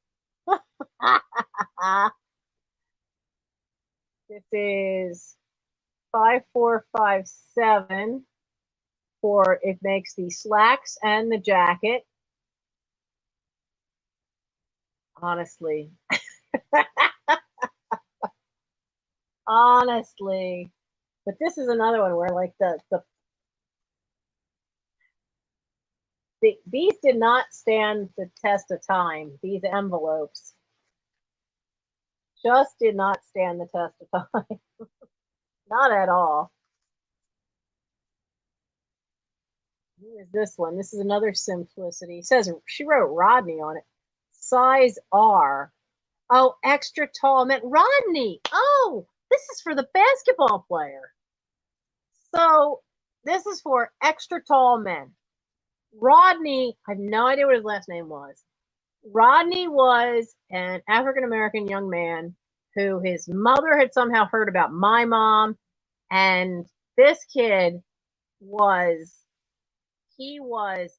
This is 5457 for it makes the slacks and the jacket. Honestly. Honestly. But this is another one where like these did not stand the test of time. These envelopes just did not stand the test of time. Not at all. Here's this one. This is another simplicity. It says she wrote Rodney on it. Size R. Oh, extra tall meant Rodney. Oh, this is for the basketball player. So this is for extra tall men. Rodney, I have no idea what his last name was. Rodney was an African American young man who his mother had somehow heard about my mom, and this kid was 6'7".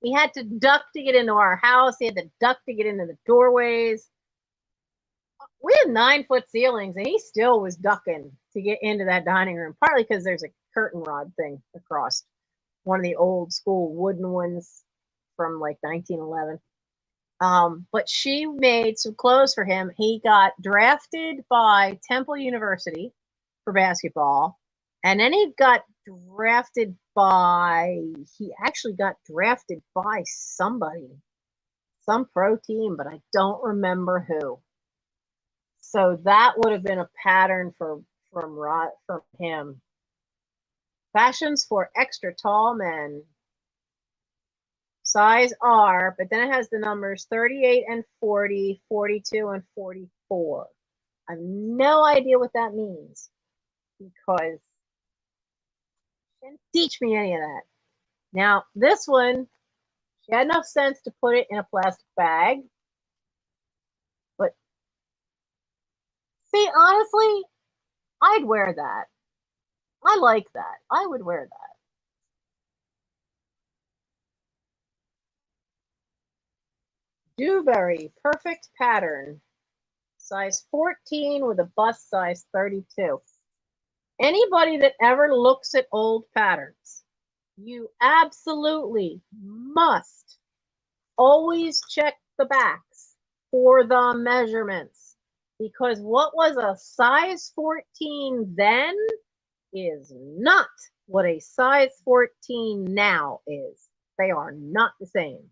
He had to duck to get into our house. He had to duck to get into the doorways. We had 9-foot ceilings, and he still was ducking to get into that dining room, partly because there's a curtain rod thing across, one of the old school wooden ones from like 1911. But she made some clothes for him. He got drafted by Temple University for basketball, and then he actually got drafted by somebody, some pro team, but I don't remember who. So that would have been a pattern from him. Fashions for extra tall men. Size R, but then it has the numbers 38 and 40, 42 and 44. I have no idea what that means because she didn't teach me any of that. Now, this one, she had enough sense to put it in a plastic bag. But see, honestly, I'd wear that. I like that. I would wear that. Dewberry, perfect pattern. Size 14 with a bust size 32. Anybody that ever looks at old patterns, you absolutely must always check the backs for the measurements, because what was a size 14 then is not what a size 14 now is. They are not the same.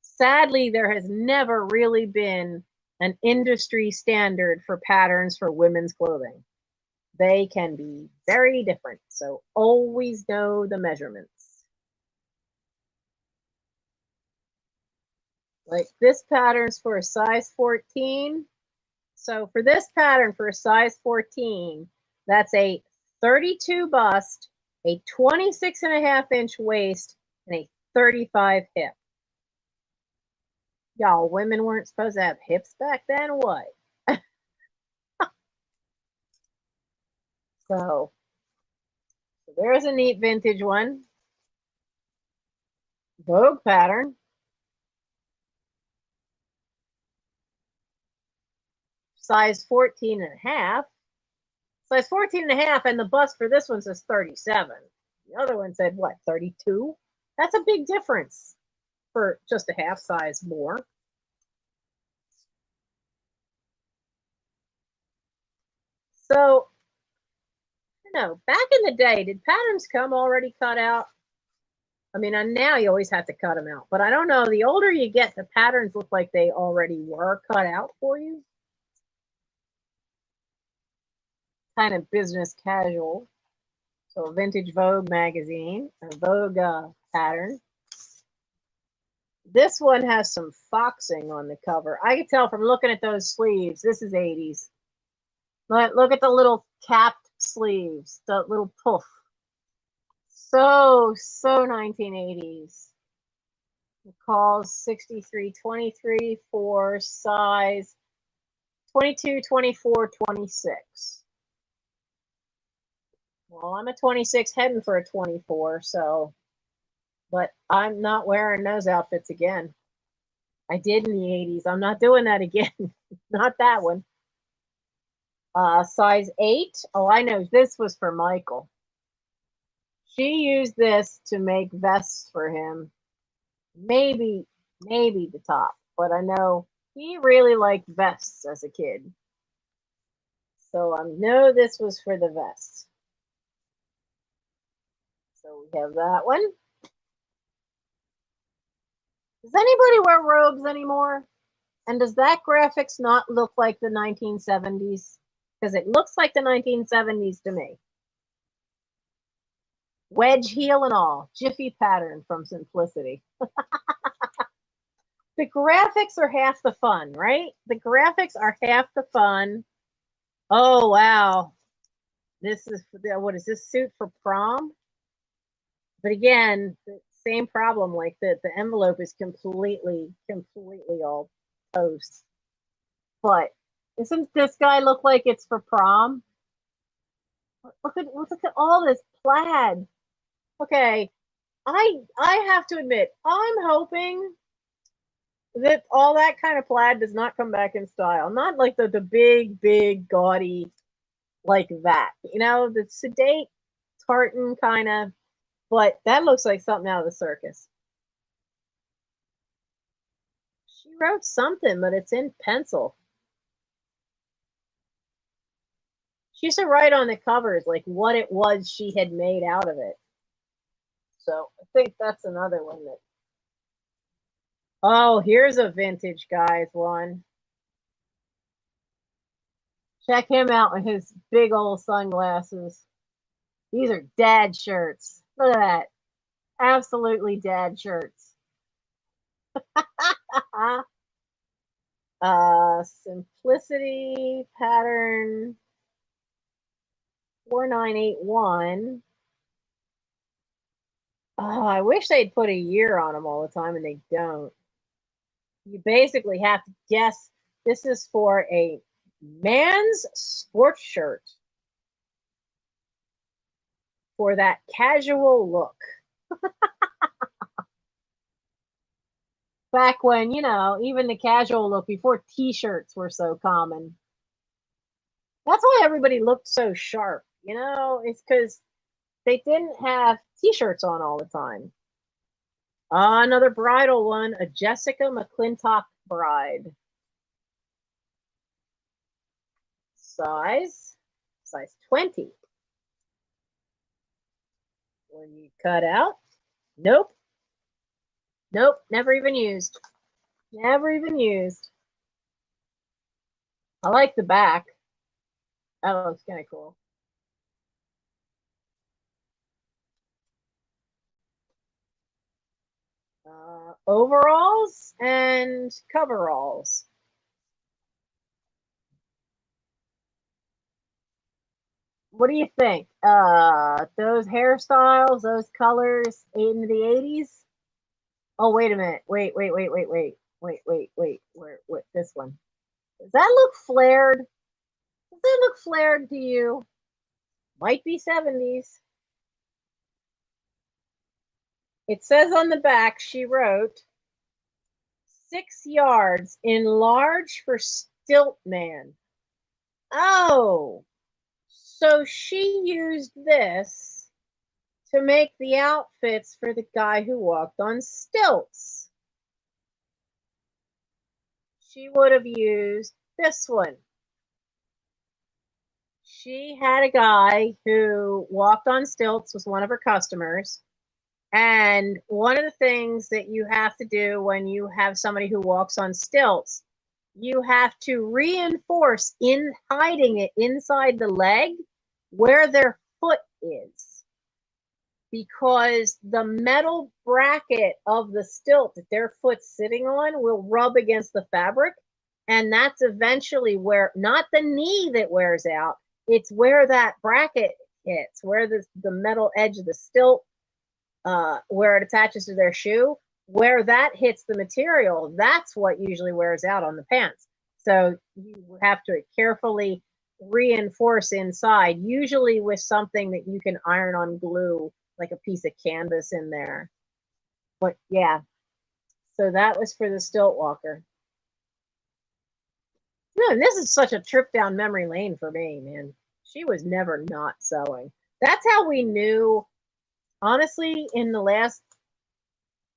Sadly, there has never really been an industry standard for patterns for women's clothing. They can be very different, so always know the measurements. Like this pattern's for a size 14. So for this pattern for a size 14, that's a 32 bust, a 26.5-inch waist, and a 35 hip. Y'all, women weren't supposed to have hips back then? What? So there's a neat vintage one. Vogue pattern. Size 14 and a half. Size 14 and a half, and the bust for this one says 37. The other one said, what, 32? That's a big difference for just a half size more. So, back in the day, did patterns come already cut out? I mean, now you always have to cut them out, but I don't know. The older you get, the patterns look like they already were cut out for you. kind of business casual. So a vintage Vogue magazine, a Vogue pattern. This one has some foxing on the cover. I can tell from looking at those sleeves. This is 80s. Look at the little capped sleeves, the little poof. So 1980s. It calls 6323 for size 22, 24, 26. Well, I'm a 26 heading for a 24, so, but I'm not wearing those outfits again. I did in the 80s. I'm not doing that again. Not that one. Size 8. Oh, I know. This was for Michael. She used this to make vests for him. Maybe the top, but I know he really liked vests as a kid. So I know this was for the vest. So we have that one. Does anybody wear robes anymore? And does that graphics not look like the 1970s? Because it looks like the 1970s to me. Wedge heel and all. Jiffy pattern from Simplicity. The graphics are half the fun, right? The graphics are half the fun. Oh, wow. This is, what is this suit for prom? But again, the same problem, like the envelope is completely all post. But doesn't this guy look like it's for prom? Look at all this plaid. Okay, I have to admit, I'm hoping that all that kind of plaid does not come back in style. Not like the big gaudy like that. You know, the sedate tartan kind of, but that looks like something out of the circus. She wrote something, but it's in pencil. She used to write on the covers like what it was she had made out of it. So I think that's another one that. Oh, here's a vintage guys one. Check him out with his big old sunglasses. These are dad shirts. Look at that. Absolutely dad shirts. Simplicity pattern 4981. Oh, I wish they'd put a year on them all the time, and they don't. You basically have to guess. This is for a man's sports shirt for that casual look. Back when, you know, even the casual look before t-shirts were so common. That's why everybody looked so sharp, you know, it's because they didn't have t-shirts on all the time. Another bridal one, a Jessica McClintock bride. Size 20. When you cut out, nope, never even used. Never even used. I like the back. That looks kind of cool. Overalls and coveralls. What do you think? Those hairstyles, those colors in the 80s? Oh, wait a minute. Wait. What this one? Does that look flared? Does that look flared to you? Might be 70s. It says on the back, she wrote 6 yards in large for stilt man. Oh, so she used this to make the outfits for the guy who walked on stilts. She would have used this one. She had a guy who walked on stilts, was one of her customers. And one of the things that you have to do when you have somebody who walks on stilts you have to reinforce in hiding it inside the leg where their foot is, because the metal bracket of the stilt that their foot's sitting on will rub against the fabric, and that's eventually where, not the knee that wears out, it's where that bracket hits, where the metal edge of the stilt, where it attaches to their shoe, where that hits the material, that's what usually wears out on the pants. So you have to carefully reinforce inside, usually with something that you can iron on glue, like a piece of canvas in there. But yeah, so that was for the stilt walker. No, this is such a trip down memory lane for me, man. She was never not sewing. That's how we knew, honestly, in the last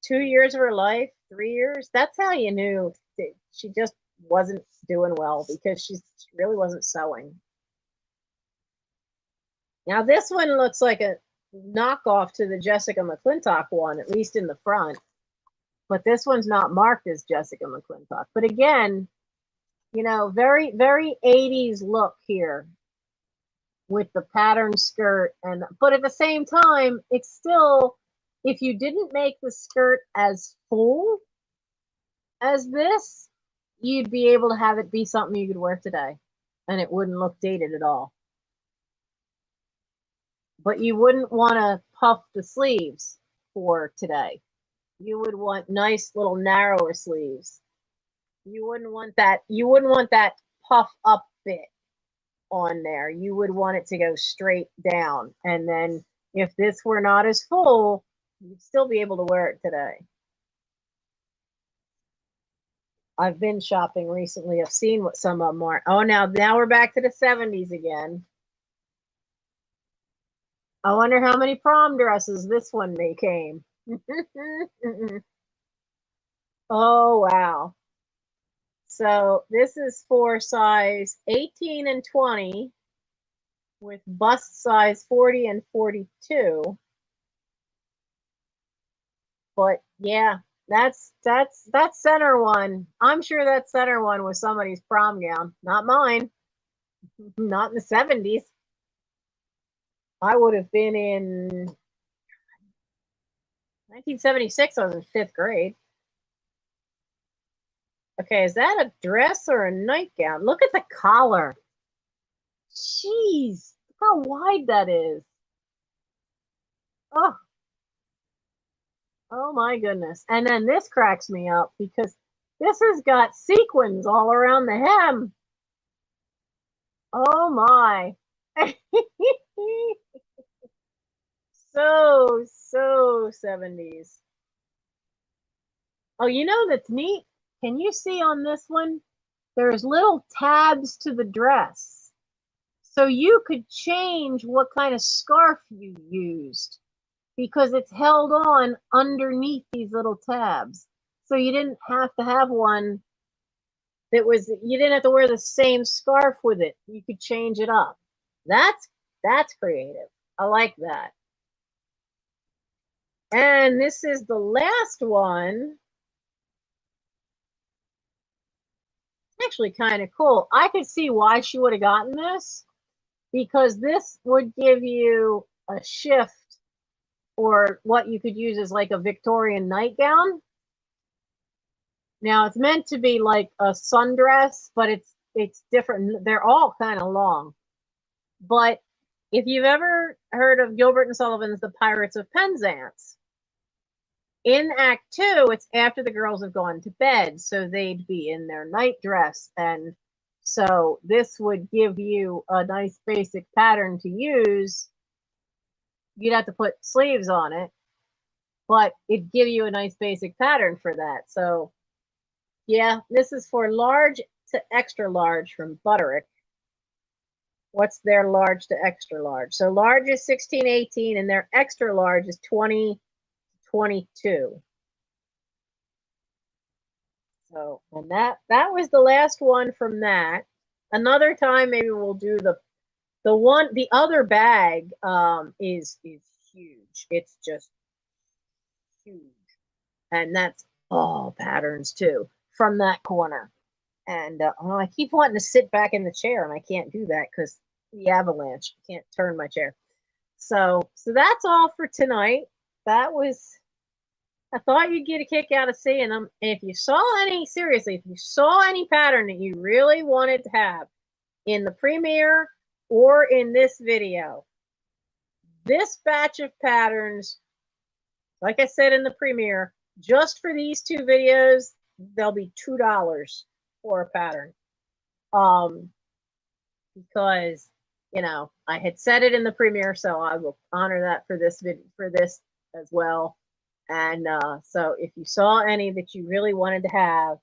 2 years of her life, 3 years, that's how you knew that she just wasn't doing well, because she really wasn't sewing. Now this one looks like a knockoff to the Jessica McClintock one, at least in the front. But this one's not marked as Jessica McClintock. But again, you know, very, very 80s look here with the pattern skirt. And but at the same time, it's still, if you didn't make the skirt as full as this, you'd be able to have it be something you could wear today, and it wouldn't look dated at all. But you wouldn't want to puff the sleeves for today. You would want nice little narrower sleeves. You wouldn't want that puff up bit on there. You would want it to go straight down. And then if this were not as full, you'd still be able to wear it today. I've been shopping recently. I've seen what some of them are. Oh, now we're back to the 70s again. I wonder how many prom dresses this one became. Oh, wow. So this is for size 18 and 20 with bust size 40 and 42. But yeah, that's that center one. I'm sure that center one was somebody's prom gown, not mine. Not in the 70s. I would have been in 1976. I was in 5th grade. Okay, is that a dress or a nightgown? Look at the collar. Jeez, look how wide that is. Oh, oh my goodness. And then this cracks me up because this has got sequins all around the hem. Oh my. So 70s. Oh, you know that's neat? Can you see on this one? There's little tabs to the dress. So you could change what kind of scarf you used, because it's held on underneath these little tabs. So you didn't have to have one that was, you didn't have to wear the same scarf with it. You could change it up. That's creative. I like that. And this is the last one. Actually kind of cool. I could see why she would have gotten this, because this would give you a shift, or what you could use as like a Victorian nightgown. Now it's meant to be like a sundress, but it's different. They're all kind of long. But if you've ever heard of Gilbert and Sullivan's The Pirates of Penzance, in Act 2, it's after the girls have gone to bed, so they'd be in their nightdress, and so this would give you a nice basic pattern to use. You'd have to put sleeves on it, but it'd give you a nice basic pattern for that. So yeah, this is for large to extra large from Butterick. What's their large to extra large? So large is 16, 18, and their extra large is 20, 22. So, and that was the last one from that. Another time, maybe we'll do the other bag is huge. It's just huge, and that's all patterns too from that corner. And well, I keep wanting to sit back in the chair, and I can't do that because the avalanche. I can't turn my chair. So that's all for tonight. That was, I thought you'd get a kick out of seeing them. And if you saw any, seriously, if you saw any pattern that you really wanted to have in the premiere or in this video, this batch of patterns, like I said in the premiere, just for these two videos, they'll be $2 for a pattern. Because, you know, I had said it in the premiere, so I will honor that for this video, for this as well. And so if you saw any that you really wanted to have,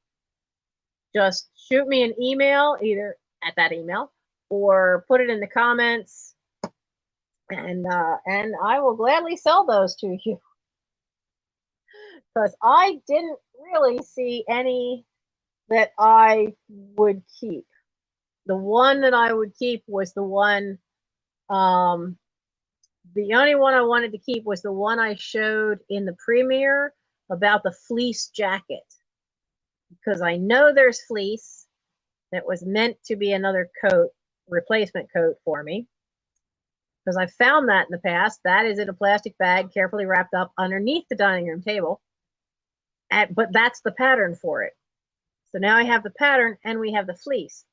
just shoot me an email, either at that email or put it in the comments, and I will gladly sell those to you. Because I didn't really see any that I would keep. The one that I would keep was the one, the only one I wanted to keep was the one I showed in the premiere about the fleece jacket. Because I know there's fleece that was meant to be another coat, replacement coat for me. Because I found that in the past. That is in a plastic bag, carefully wrapped up underneath the dining room table. But that's the pattern for it. So now I have the pattern and we have the fleece.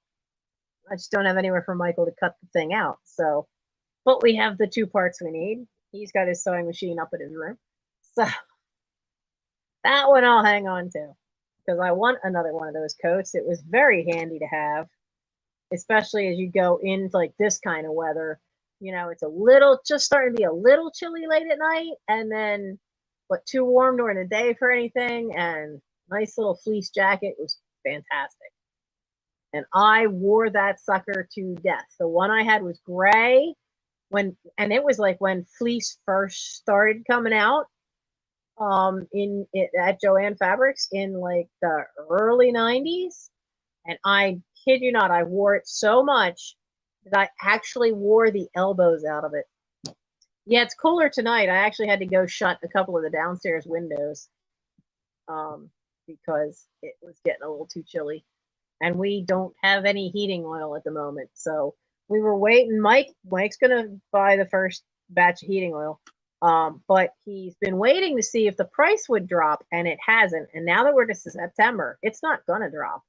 I just don't have anywhere for Michael to cut the thing out. So, but we have the two parts we need. He's got his sewing machine up in his room. So that one I'll hang on to because I want another one of those coats. It was very handy to have, especially as you go into like this kind of weather. You know, it's a little, just starting to be a little chilly late at night, and then but too warm during the day for anything, and nice little fleece jacket was fantastic. And I wore that sucker to death. The one I had was gray and it was like when fleece first started coming out at Joann Fabrics in like the early 90s. And I kid you not, I wore it so much that I actually wore the elbows out of it. Yeah, it's cooler tonight. I actually had to go shut a couple of the downstairs windows because it was getting a little too chilly. And we don't have any heating oil at the moment. So we were waiting. Mike's going to buy the first batch of heating oil. But he's been waiting to see if the price would drop, and it hasn't. And now that we're to September, it's not going to drop.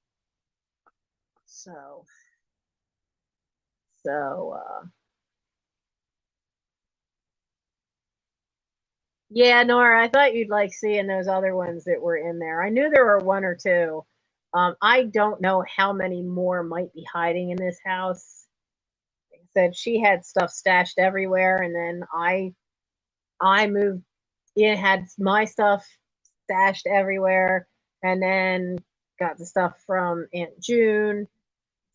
So yeah, Nora, I thought you'd like seeing those other ones that were in there. I knew there were one or two. I don't know how many more might be hiding in this house. Like I said, she had stuff stashed everywhere, and then I moved. It had my stuff stashed everywhere, and then got the stuff from Aunt June.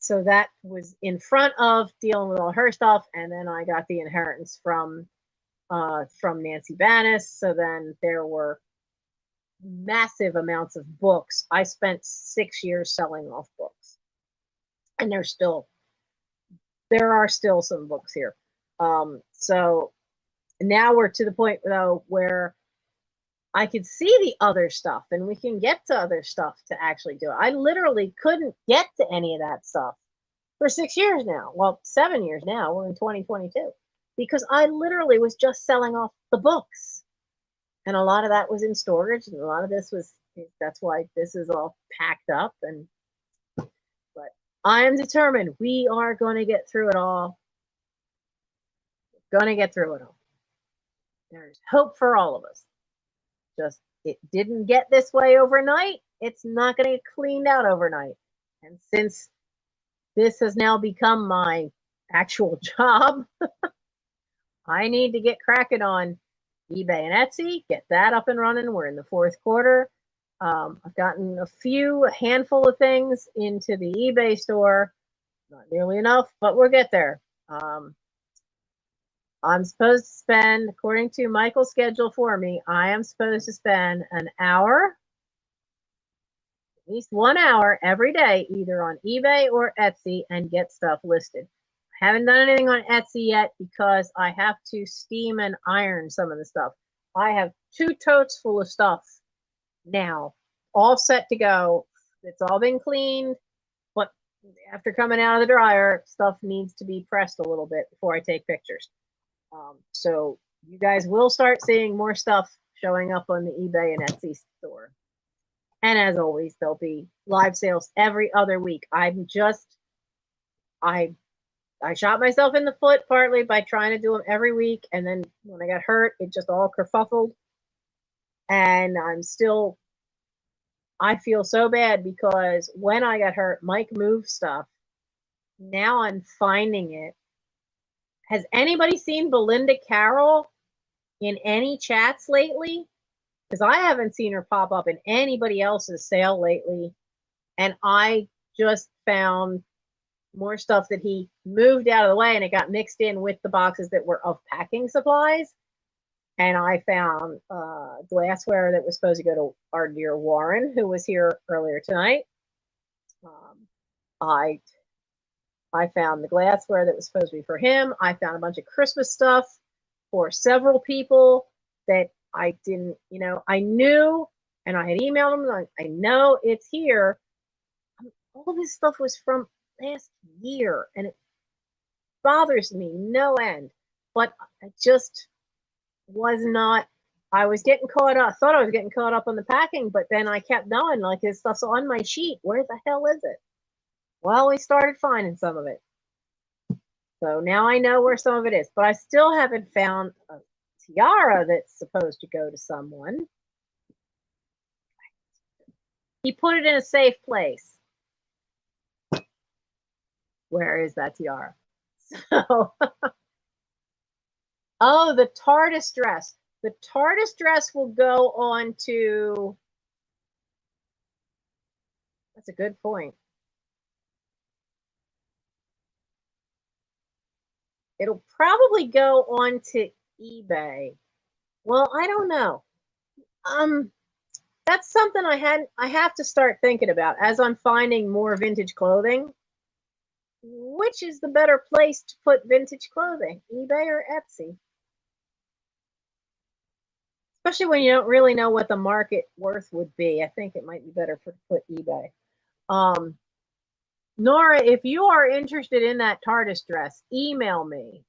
So that was in front of dealing with all her stuff, and then I got the inheritance from Nancy Banis. So then there were massive amounts of books. I spent 6 years selling off books, and there are still some books here. So now we're to the point though where I could see the other stuff, and we can get to other stuff to actually do it. I literally couldn't get to any of that stuff for 6 years now. Well, 7 years now. We're in 2022 because I literally was just selling off the books. And a lot of that was in storage, and a lot of this was, that's why this is all packed up. But I am determined we are going to get through it all. We're going to get through it all. There's hope for all of us. Just, it didn't get this way overnight. It's not going to get cleaned out overnight. And since this has now become my actual job, I need to get cracking on eBay and Etsy, get that up and running. We're in the fourth quarter. I've gotten a handful of things into the eBay store. Not nearly enough, but we'll get there. I'm supposed to spend, according to Michael's schedule for me, I am supposed to spend an hour, at least 1 hour every day, either on eBay or Etsy, and get stuff listed. I haven't done anything on Etsy yet because I have to steam and iron some of the stuff. I have 2 totes full of stuff now, all set to go. It's all been cleaned. after coming out of the dryer, stuff needs to be pressed a little bit before I take pictures. So you guys will start seeing more stuff showing up on the eBay and Etsy store. And as always, there'll be live sales every other week. I shot myself in the foot partly by trying to do them every week. And then when I got hurt, it just all kerfuffled. And I feel so bad because when I got hurt, Mike moved stuff. Now I'm finding it. Has anybody seen Belinda Carroll in any chats lately? Because I haven't seen her pop up in anybody else's sale lately. And I just found more stuff that he moved out of the way, and it got mixed in with the boxes that were of packing supplies. And I found glassware that was supposed to go to our dear Warren, who was here earlier tonight. I found the glassware that was supposed to be for him. I found a bunch of Christmas stuff for several people that I didn't, I knew, and I had emailed them. I know it's here. All this stuff was from last year, and it bothers me no end. But I just was not. I was getting caught up. I thought I was getting caught up on the packing, but then I kept knowing, like, this stuff's on my sheet. Where the hell is it? Well, we started finding some of it. So now I know where some of it is, but I still haven't found a tiara that's supposed to go to someone. He put it in a safe place. Where is that tiara? So, oh, the TARDIS dress. The TARDIS dress will go on to, that's a good point. It'll probably go on to eBay. Well, I don't know. That's something I have to start thinking about as I'm finding more vintage clothing. Which is the better place to put vintage clothing, eBay or Etsy? Especially when you don't really know what the market worth would be. I think it might be better to put eBay. Nora, if you are interested in that TARDIS dress, email me,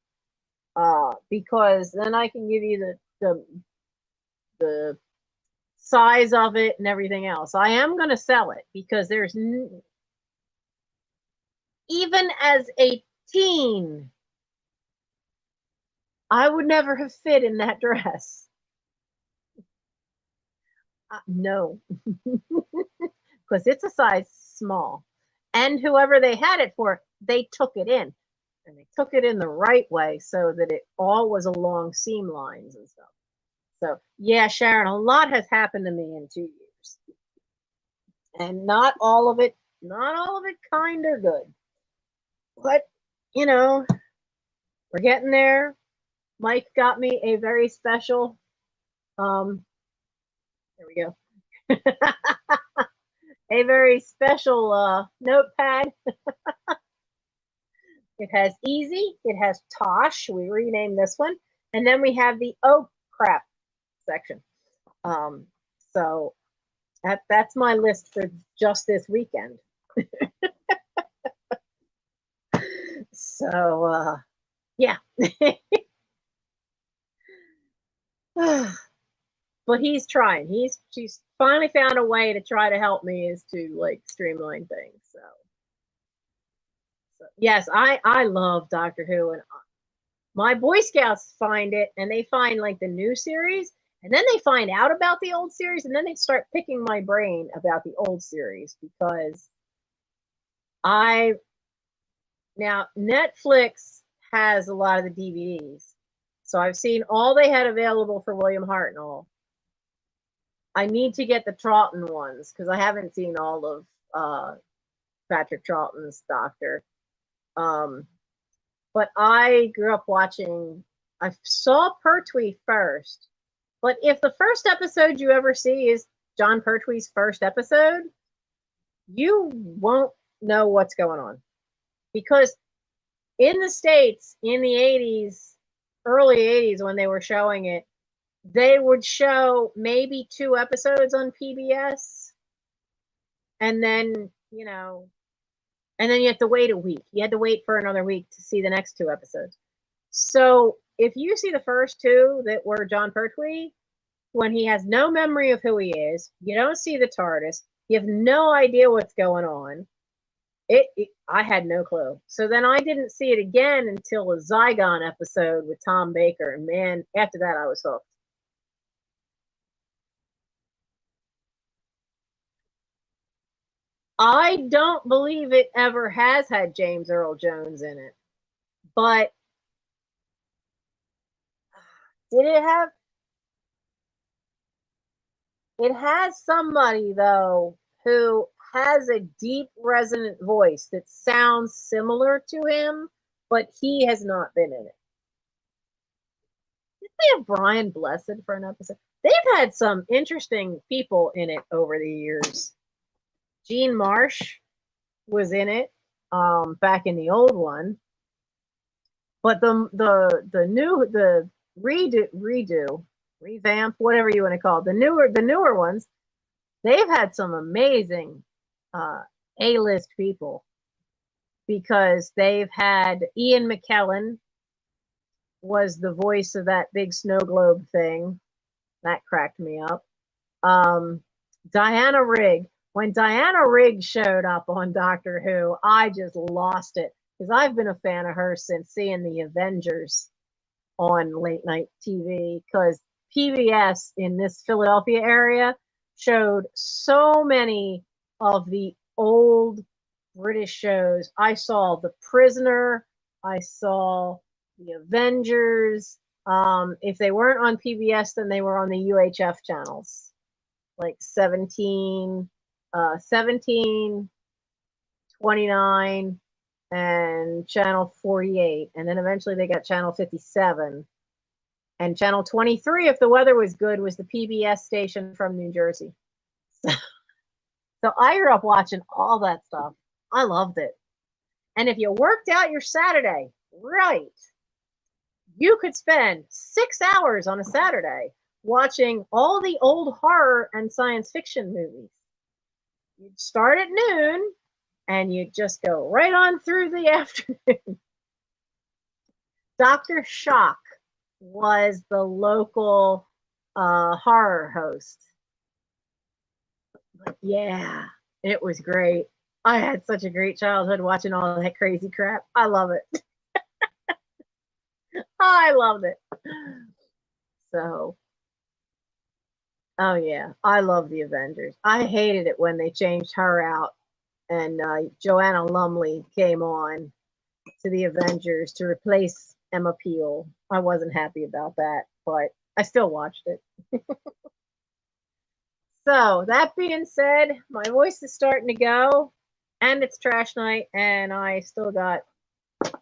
because then I can give you the size of it and everything else. I am going to sell it because there's, even as a teen, I would never have fit in that dress. No, because it's a size small. And whoever they had it for, they took it in. And they took it in the right way so that it all was along seam lines and stuff. So, yeah, Sharon, a lot has happened to me in 2 years. And not all of it kind of good. But, we're getting there. Mike got me a very special, there we go. A very special notepad. It has Easy, it has Tosh, we renamed this one, and then we have the Oh Crap section. So that's my list for just this weekend. So yeah. But he's trying. She's finally found a way to try to help me, is to like streamline things. So yes, I love Doctor Who, and my Boy Scouts find it, and they find like the new series, and then they find out about the old series, and then they start picking my brain about the old series, because now Netflix has a lot of the DVDs. So I've seen all they had available for William Hartnell. I need to get the Troughton ones because I haven't seen all of Patrick Troughton's Doctor. But I grew up watching, I saw Pertwee first. But if the first episode you ever see is John Pertwee's first episode, you won't know what's going on. Because in the States, in the 80s, early 80s, when they were showing it, they would show maybe 2 episodes on PBS. And then, And then you have to wait a week. You had to wait for another week to see the next 2 episodes. So if you see the first 2 that were John Pertwee, when he has no memory of who he is, you don't see the TARDIS, you have no idea what's going on. I had no clue. So then I didn't see it again until a Zygon episode with Tom Baker, and man, after that I was hooked. I don't believe it ever has had James Earl Jones in it, but did it have? It has somebody though who has a deep resonant voice that sounds similar to him, but he has not been in it. Did they have Brian Blessed for an episode? They've had some interesting people in it over the years. Gene Marsh was in it back in the old one, but the new the redo revamp, whatever you want to call it, the newer ones, they've had some amazing A-list people, because they've had Ian McKellen was the voice of that big snow globe thing. That cracked me up. Diana Rigg. When Diana Rigg showed up on Doctor Who, I just lost it, because I've been a fan of her since seeing the Avengers on late night TV, because PBS in this Philadelphia area showed so many of the old British shows. I saw The Prisoner, I saw the Avengers. If they weren't on PBS, then they were on the UHF channels, like 17, 29, and channel 48. And then eventually they got channel 57. And channel 23, if the weather was good, was the PBS station from New Jersey. So I grew up watching all that stuff. I loved it. And if you worked out your Saturday right, you could spend 6 hours on a Saturday watching all the old horror and science fiction movies. You'd start at noon and you'd just go right on through the afternoon. Dr. Shock was the local horror host. But yeah, it was great. I had such a great childhood watching all that crazy crap. I love it. I loved it. So, oh yeah, I love the Avengers. I hated it when they changed her out and Joanna Lumley came on to the Avengers to replace Emma Peel. I wasn't happy about that, but I still watched it. So that being said, my voice is starting to go, and it's trash night, and I still got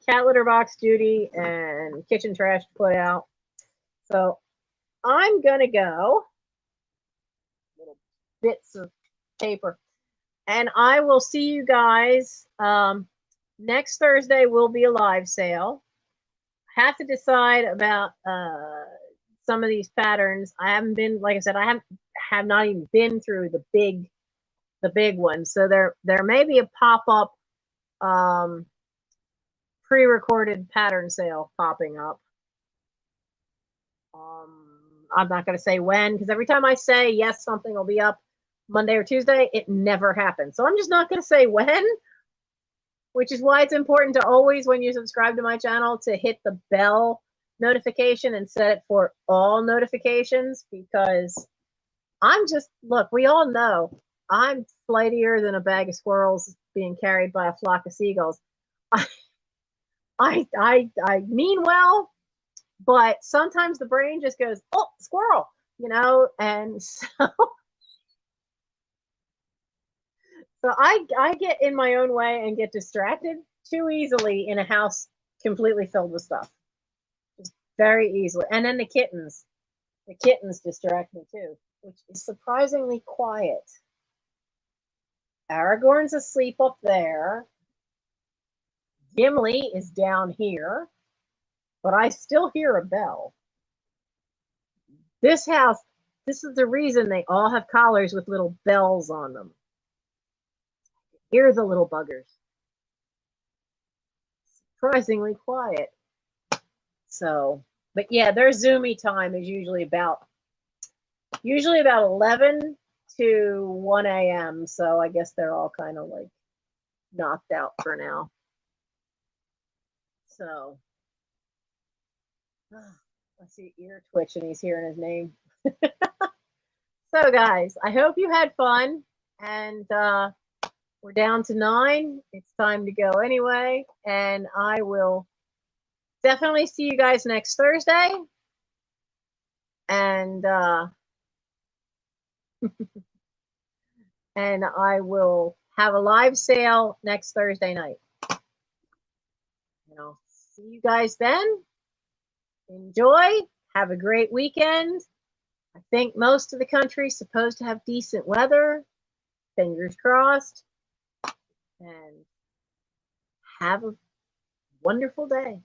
cat litter box duty and kitchen trash to put out. So I'm gonna go. Little bits of paper, and I will see you guys next Thursday. Will be a live sale. Have to decide about some of these patterns. I haven't been, like I said, I have not even been through the big ones. So there may be a pop-up pre-recorded pattern sale popping up. I'm not going to say when, because every time I say yes, something will be up Monday or Tuesday, it never happens. So I'm just not going to say when, which is why it's important to always, when you subscribe to my channel, to hit the bell notification and set it for all notifications, because look, we all know I'm flightier than a bag of squirrels being carried by a flock of seagulls. I mean well, but sometimes the brain just goes, oh, squirrel, and so I get in my own way and get distracted too easily in a house completely filled with stuff. Just very easily. And then the kittens distract me too, which is surprisingly quiet. Aragorn's asleep up there. Gimli is down here, but I still hear a bell. This house, this is the reason they all have collars with little bells on them. Hear the little buggers. surprisingly quiet. So, but yeah, their Zoomy time is usually about 11 to 1 a.m. So I guess they're all kind of like knocked out for now. So I see ear twitch and he's hearing his name. So guys, I hope you had fun, and we're down to 9. It's time to go anyway, and I will definitely see you guys next Thursday. And and I will have a live sale next Thursday night. And I'll see you guys then. Enjoy. Have a great weekend. I think most of the country is supposed to have decent weather. Fingers crossed. And have a wonderful day.